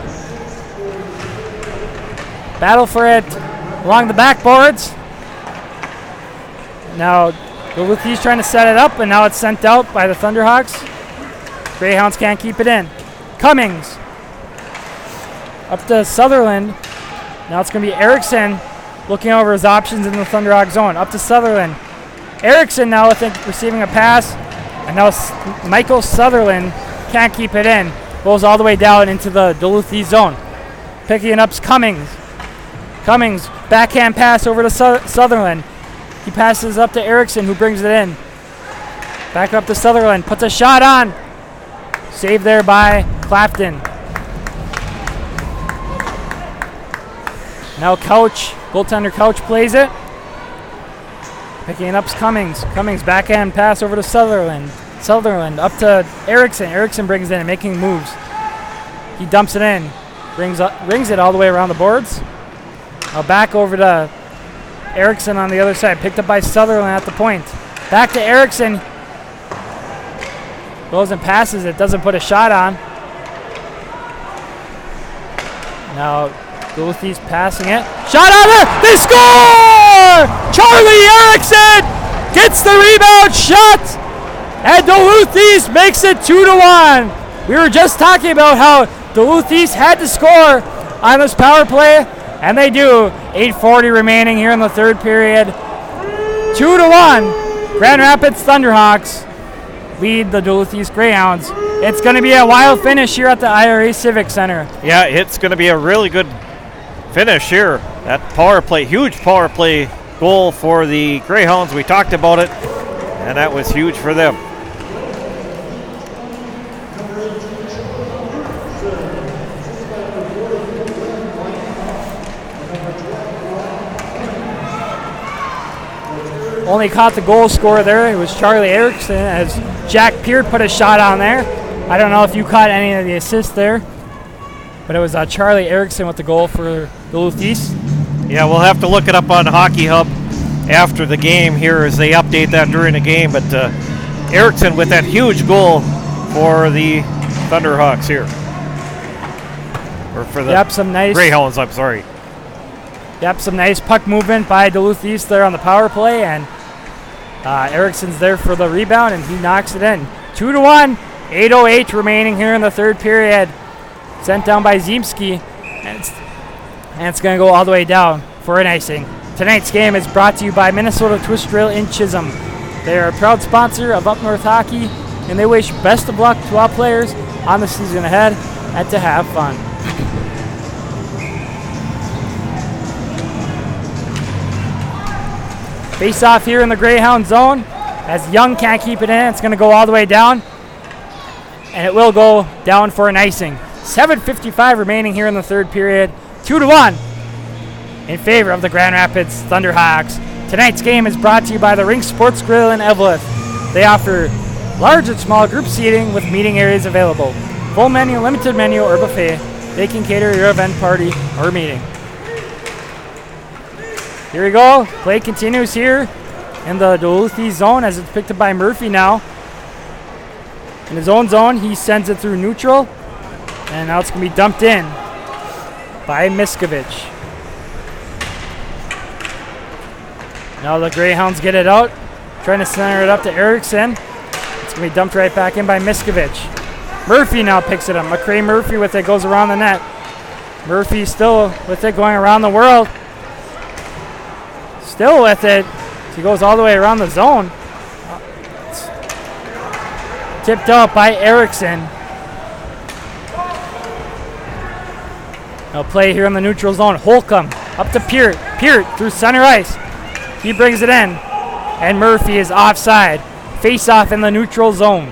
Battle for it along the backboards. Now Duluth East trying to set it up, and now it's sent out by the Thunderhawks. Greyhounds can't keep it in. Cummings up to Sutherland. Now it's going to be Erickson looking over his options in the Thunderhawk zone. Up to Sutherland. Erickson now, I think, receiving a pass. And now Michael Sutherland can't keep it in. Rolls all the way down into the Duluth East zone. Picking up's Cummings. Cummings, backhand pass over to Sutherland. He passes up to Erickson, who brings it in. Back up to Sutherland. Puts a shot on. Saved there by Clafton. Now Couch, goaltender Couch plays it. Picking up's Cummings. Cummings backhand pass over to Sutherland. Sutherland up to Erickson. Erickson brings it in and making moves. He dumps it in. Rings it all the way around the boards. Now back over to Erickson on the other side. Picked up by Sutherland at the point. Back to Erickson. Goes and passes it. Doesn't put a shot on. Now Duluth East passing it. Shot on there! They score! Charlie Erickson gets the rebound shot And Duluth East makes it 2-1. We were just talking about how Duluth East had to score on this power play, and they do. 8:40 remaining here in the third period. 2-1. Grand Rapids Thunderhawks lead the Duluth East Greyhounds. It's going to be a wild finish here at the IRA Civic Center. Yeah, it's going to be a really good finish here. That power play, huge power play goal for the Greyhounds. We talked about it, and that was huge for them. Only caught the goal scorer there. It was Charlie Erickson as Jack Peart put a shot on there. I don't know if you caught any of the assists there, but it was Charlie Erickson with the goal for Duluth East. Yeah, we'll have to look it up on Hockey Hub after the game here as they update that during the game. But Erickson with that huge goal for the Thunderhawks here. Or for the some nice Greyhounds, I'm sorry. Yep, some nice puck movement by Duluth East there on the power play, and Erickson's there for the rebound, and he knocks it in. 2-1, 8:08 remaining here in the third period. Sent down by Ziemski, and it's going to go all the way down for an icing. Tonight's game is brought to you by Minnesota Twist Drill in Chisholm. They are a proud sponsor of Up North Hockey, and they wish best of luck to all players on the season ahead and to have fun. Face off here in the Greyhound zone as Young can't keep it in. It's going to go all the way down, and it will go down for an icing. 7:55 remaining here in the third period. 2-1 in favor of the Grand Rapids Thunderhawks. Tonight's game is brought to you by the Rink Sports Grill in Evelyn. They offer large and small group seating with meeting areas available. Full menu, limited menu, or buffet. They can cater your event, party, or meeting. Here we go. Play continues here in the Duluth East zone as it's picked up by Murphy now. In his own zone, he sends it through neutral, and now it's going to be dumped in by Miskovich. Now the Greyhounds get it out, trying to center it up to Erickson. It's going to be dumped right back in by Miskovich. Murphy now picks it up. McCray Murphy with it goes around the net. Murphy still with it going around the world. Still with it. He goes all the way around the zone. It's tipped up by Erickson. Now play here in the neutral zone. Holcomb up to Peart. Peart through center ice. He brings it in. And Murphy is offside. Face off in the neutral zone.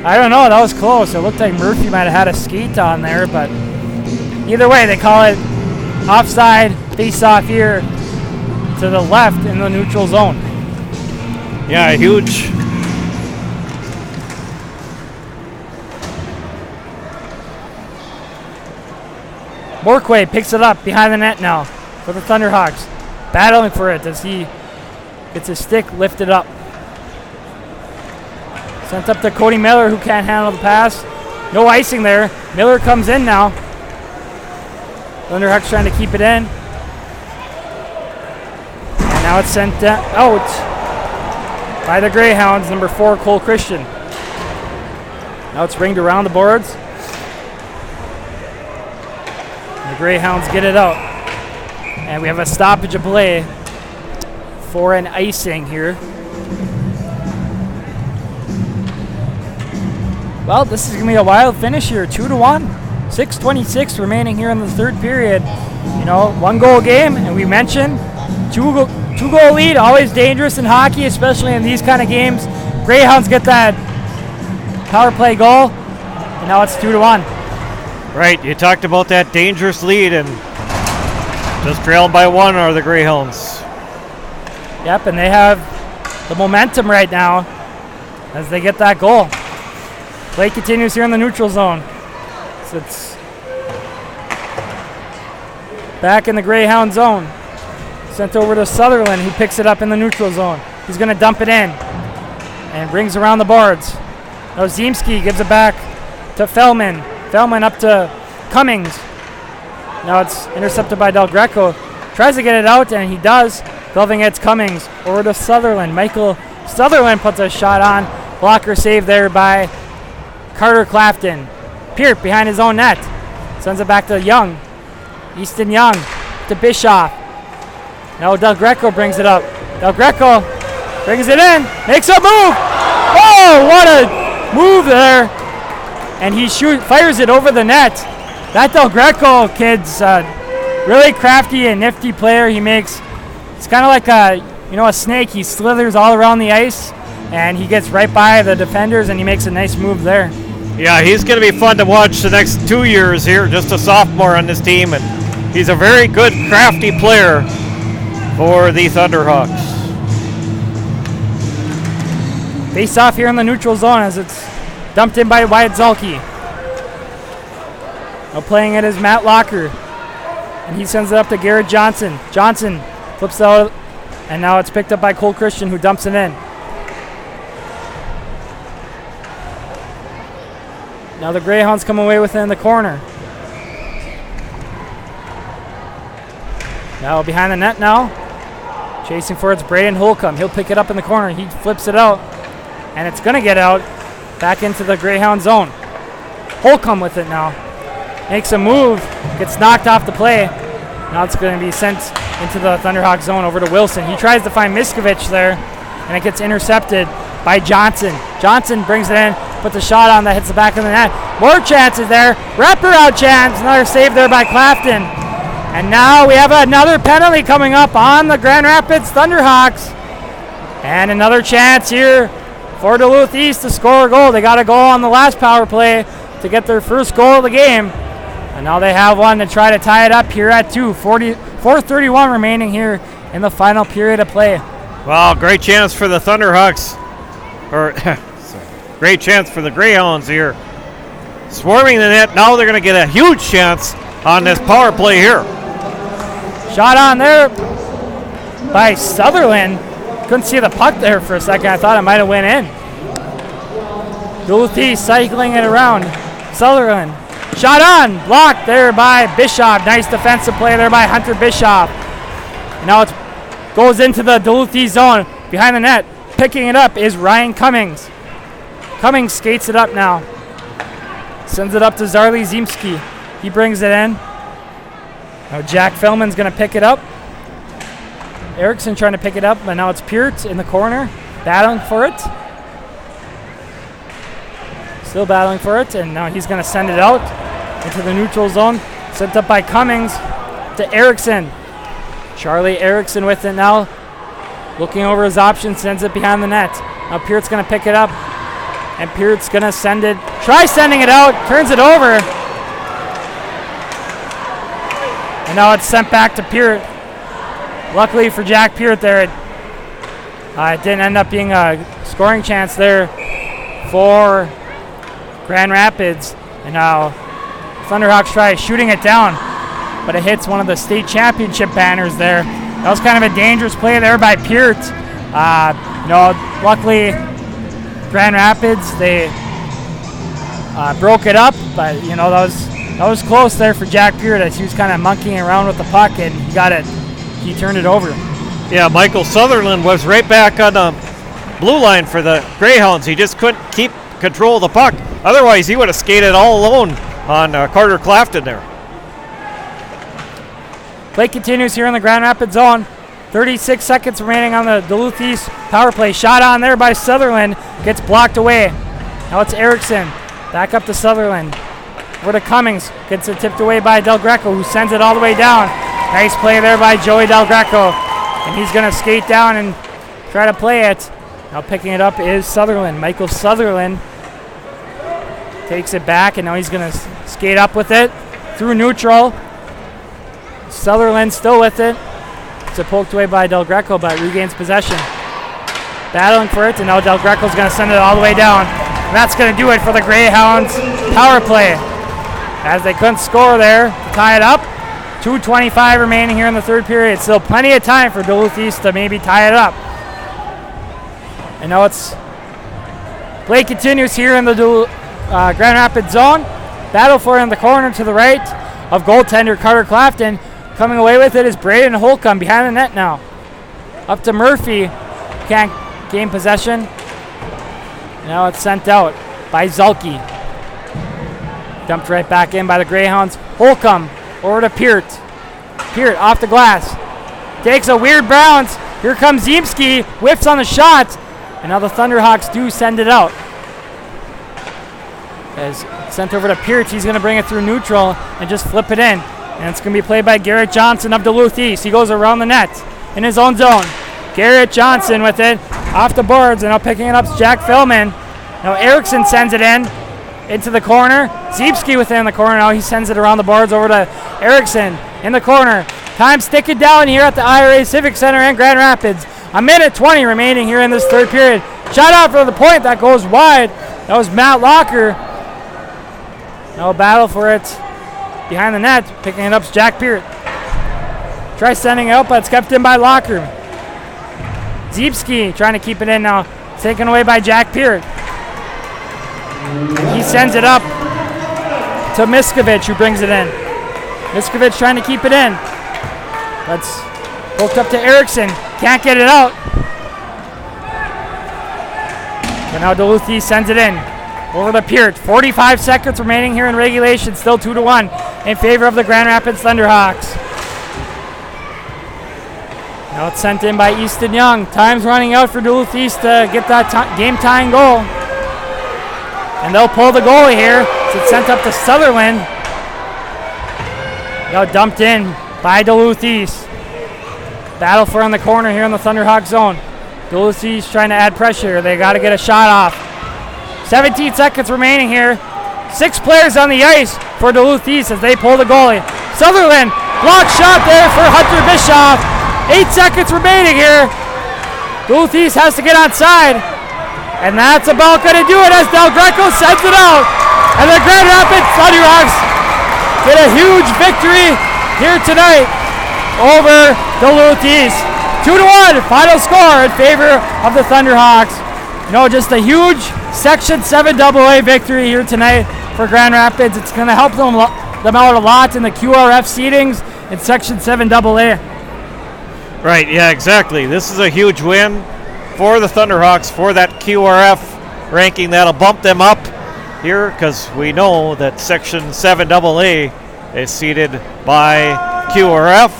I don't know. That was close. It looked like Murphy might have had a skate on there, but either way, they call it offside. Face off here to the left in the neutral zone. Yeah, huge. Morquay picks it up behind the net now for the Thunderhawks. Battling for it as he gets his stick lifted up. Sent up to Cody Miller, who can't handle the pass. No icing there. Miller comes in now. Thunderhawks trying to keep it in. And now it's sent out by the Greyhounds, number 4, Cole Christian. Now it's ringed around the boards. The Greyhounds get it out. And we have a stoppage of play for an icing here. Well, this is going to be a wild finish here. 2-1. 6:26 remaining here in the third period. You know, 1-goal game, and we mentioned two-goal lead, always dangerous in hockey, especially in these kind of games. Greyhounds get that power play goal, and now it's 2-1. Right, you talked about that dangerous lead, and just trailed by 1 are the Greyhounds. Yep, and they have the momentum right now as they get that goal. Play continues here in the neutral zone. So it's back in the Greyhound zone. Sent over to Sutherland, who picks it up in the neutral zone. He's going to dump it in and brings around the boards. Now Ziemski gives it back to Fellman. Fellman up to Cummings. Now it's intercepted by Del Greco. Tries to get it out, and he does. Gloving it's Cummings over to Sutherland. Michael Sutherland puts a shot on. Blocker save there by Carter Clafton. Peart behind his own net. Sends it back to Young. Easton Young to Bischoff. Now Del Greco brings it up. Del Greco brings it in. Makes a move. Oh, what a move there. And he fires it over the net. That Del Greco kid's really crafty and nifty player. It's kind of like a snake. He slithers all around the ice, and he gets right by the defenders, and he makes a nice move there. Yeah, he's going to be fun to watch the next 2 years here. Just a sophomore on this team, and he's a very good, crafty player for the Thunderhawks. Face off here in the neutral zone as it's dumped in by Wyatt Zalke. Now playing it is Matt Locker, and he sends it up to Garrett Johnson. Johnson flips it out, and now it's picked up by Cole Christian, who dumps it in. Now the Greyhounds come away with it in the corner. Now behind the net now. Chasing for it's Braden Holcomb. He'll pick it up in the corner. He flips it out, and it's going to get out back into the Greyhound zone. Holcomb with it now. Makes a move. Gets knocked off the play. Now it's going to be sent into the Thunderhawk zone over to Wilson. He tries to find Miskovich there, and it gets intercepted by Johnson. Johnson brings it in, puts a shot on that hits the back of the net. More chances there. Wraparound chance. Another save there by Clafton. And now we have another penalty coming up on the Grand Rapids Thunderhawks. And another chance here for Duluth East to score a goal. They got a goal on the last power play to get their first goal of the game. And now they have one to try to tie it up here at 4:31 remaining here in the final period of play. Well, great chance for the Thunderhawks. Great chance for the Greyhounds here. Swarming the net. Now they're going to get a huge chance on this power play here. Shot on there by Sutherland. Couldn't see the puck there for a second. I thought it might have went in. Duluth East cycling it around. Sutherland. Shot on. Blocked there by Bischoff. Nice defensive play there by Hunter Bischoff. Now it goes into the Duluth East zone. Behind the net. Picking it up is Ryan Cummings. Cummings skates it up now. Sends it up to Zarly Zimski. He brings it in. Now Jack Fellman's going to pick it up. Erickson trying to pick it up, but now it's Peart in the corner, battling for it. Still battling for it, and now he's going to send it out into the neutral zone. Sent up by Cummings to Erickson. Charlie Erickson with it now. Looking over his options, sends it behind the net. Now Peart's going to pick it up, and Peart's going to send it. Try sending it out, turns it over. And now it's sent back to Peart. Luckily for Jack Peart there, it didn't end up being a scoring chance there for Grand Rapids. And now Thunderhawks try shooting it down, but it hits one of the state championship banners there. That was kind of a dangerous play there by Peart. Luckily Grand Rapids, they broke it up, but that was close there for Jack Peart as he was kind of monkeying around with the puck, and he got it. He turned it over. Yeah, Michael Sutherland was right back on the blue line for the Greyhounds. He just couldn't keep control of the puck. Otherwise, he would have skated all alone on Carter Clafton there. Play continues here in the Grand Rapids zone. 36 seconds remaining on the Duluth East power play. Shot on there by Sutherland. Gets blocked away. Now it's Erickson. Back up to Sutherland. Over to Cummings. Gets it tipped away by Del Greco, who sends it all the way down. Nice play there by Joey Del Greco. And he's going to skate down and try to play it. Now picking it up is Sutherland. Michael Sutherland takes it back, and now he's going to skate up with it through neutral. Sutherland still with it. It's poked away by Del Greco, but regains possession. Battling for it, and now Del Greco's going to send it all the way down. And that's going to do it for the Greyhounds power play, as they couldn't score there to tie it up. 2:25 remaining here in the third period. Still plenty of time for Duluth East to maybe tie it up. And now it's play continues here in the Grand Rapids zone. Battle for it in the corner to the right of goaltender Carter Clafton. Coming away with it is Braden Holcomb behind the net now. Up to Murphy. Can't game possession. Now it's sent out by Zulke. Dumped right back in by the Greyhounds. Holcomb over to Peart. Peart off the glass. Takes a weird bounce. Here comes Ziemski. Whiffs on the shot. And now the Thunderhawks do send it out. As sent over to Peart, he's going to bring it through neutral and just flip it in. And it's going to be played by Garrett Johnson of Duluth East. He goes around the net in his own zone. Garrett Johnson with it off the boards, and now picking it up is Jack Philman. Now Erickson sends it into the corner. Ziemski within the corner. Now he sends it around the boards over to Erickson in the corner. Time sticking down here at the IRA Civic Center in Grand Rapids. A minute 20 remaining here in this third period. Shot out for the point that goes wide. That was Matt Locker. No battle for it behind the net. Picking it up is Jack Peart. Try sending it out, but it's kept in by Locker. Ziemski trying to keep it in now. Taken away by Jack Peart. He sends it up to Miskovich, who brings it in. Miskovich trying to keep it in. That's poked up to Erickson. Can't get it out. But now Duluth East sends it in. Over to Peart. 45 seconds remaining here in regulation. Still 2-1 in favor of the Grand Rapids Thunderhawks. Now it's sent in by Easton Young. Time's running out for Duluth East to get that game-tying goal. And they'll pull the goalie here. So it's sent up to Sutherland. Now dumped in by Duluth East. Battle for on the corner here in the Thunderhawk zone. Duluth East trying to add pressure. They got to get a shot off. 17 seconds remaining here. 6 players on the ice for Duluth East as they pull the goalie. Sutherland, block shot there for Hunter Bischoff. 8 seconds remaining here. Duluth East has to get outside. And that's about going to do it as Del Greco sends it out. And the Grand Rapids Thunderhawks get a huge victory here tonight over Duluth East. 2-1 final score in favor of the Thunderhawks. You know, just a huge Section 7 AA victory here tonight for Grand Rapids. It's going to help them out a lot in the QRF seedings in Section 7 AA. Right, yeah, exactly. This is a huge win for the Thunderhawks for that QRF ranking. That'll bump them up here because we know that Section 7 AA is seeded by QRF.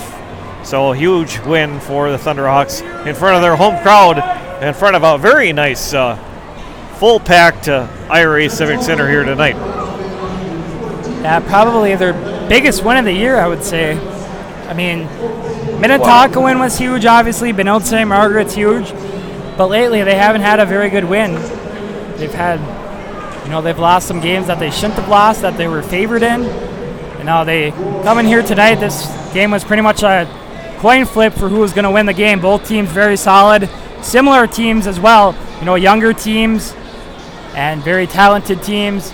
So a huge win for the Thunderhawks in front of their home crowd, in front of a very nice full-packed IRA Civic Center here tonight. Yeah, probably their biggest win of the year, I would say. I mean, Minnetonka win was huge, obviously. Benilde St. Margaret's huge. But lately, they haven't had a very good win. They've had, they've lost some games that they shouldn't have lost, that they were favored in. And now they come in here tonight. This game was pretty much a coin flip for who was going to win the game. Both teams very solid. Similar teams as well. Younger teams and very talented teams.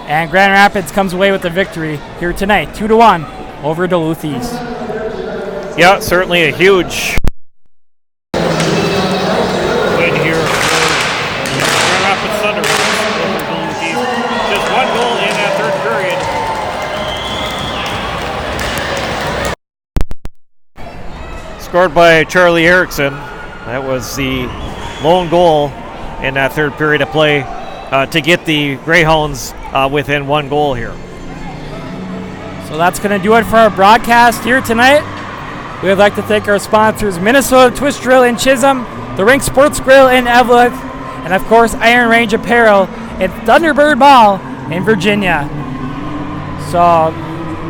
And Grand Rapids comes away with the victory here tonight. 2-1 over Duluth East. Yeah, certainly a huge win here for Grand Rapids Thunderhawks over Duluth East. Just one goal in that third period. Scored by Charlie Erickson. That was the lone goal in that third period of play to get the Greyhounds within one goal here. So that's going to do it for our broadcast here tonight. We would like to thank our sponsors, Minnesota Twist Drill in Chisholm, the Rink Sports Grill in Evelyn, and of course Iron Range Apparel at Thunderbird Mall in Virginia. So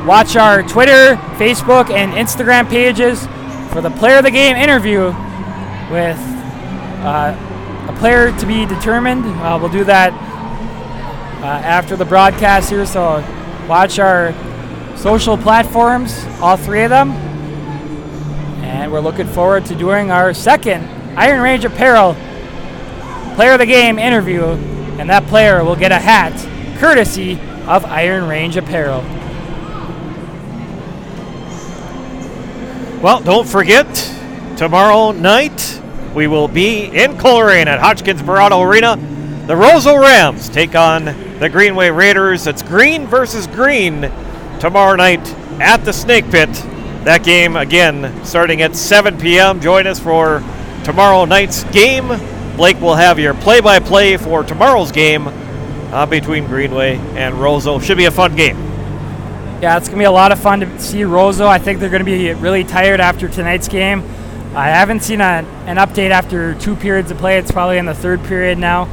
watch our Twitter, Facebook, and Instagram pages for the Player of the Game interview with a player to be determined. We'll do that after the broadcast here, so watch our social platforms, all 3 of them. And we're looking forward to doing our second Iron Range Apparel Player of the Game interview, and that player will get a hat courtesy of Iron Range Apparel. Well, don't forget, tomorrow night we will be in Coleraine at Hotchkiss Barado Arena. The Roseau Rams take on the Greenway Raiders. It's green versus green tomorrow night at the Snake Pit. That game, again, starting at 7 p.m. Join us for tomorrow night's game Blake will have your play-by-play for tomorrow's game between Greenway and Roseau. Should be a fun game. Yeah, it's going to be a lot of fun to see Roseau. I think they're going to be really tired after tonight's game. I haven't seen an update after 2 periods of play. It's probably in the 3rd period now.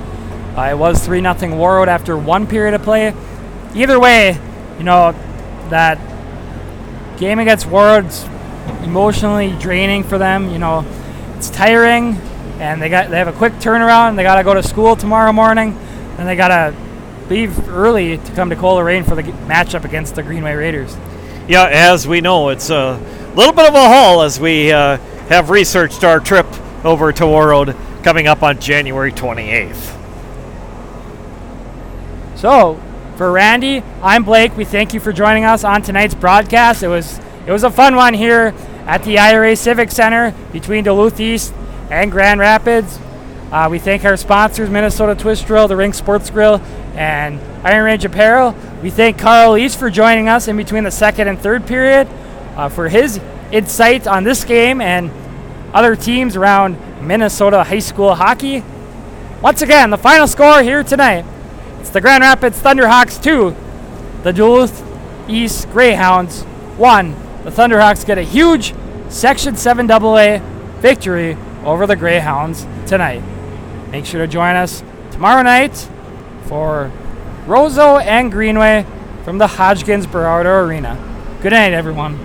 It was 3-0 Warroad after 1 period of play. Either way, that game against Warroad's emotionally draining for them. It's tiring, and they have a quick turnaround. They got to go to school tomorrow morning, and they got to leave early to come to Coleraine for the matchup against the Greenway Raiders. Yeah, as we know, it's a little bit of a haul as we have researched our trip over to Warroad coming up on January 28th. So, for Randy, I'm Blake. We thank you for joining us on tonight's broadcast. It was a fun one here at the IRA Civic Center between Duluth East and Grand Rapids. We thank our sponsors, Minnesota Twist Grill, the Rink Sports Grill, and Iron Range Apparel. We thank Carl East for joining us in between the 2nd and 3rd period for his insight on this game and other teams around Minnesota high school hockey. Once again, the final score here tonight. It's the Grand Rapids Thunderhawks 2, the Duluth East Greyhounds 1. The Thunderhawks get a huge Section 7 AA victory over the Greyhounds tonight. Make sure to join us tomorrow night for Roseau and Greenway from the Hodgkins Berardo Arena. Good night, everyone.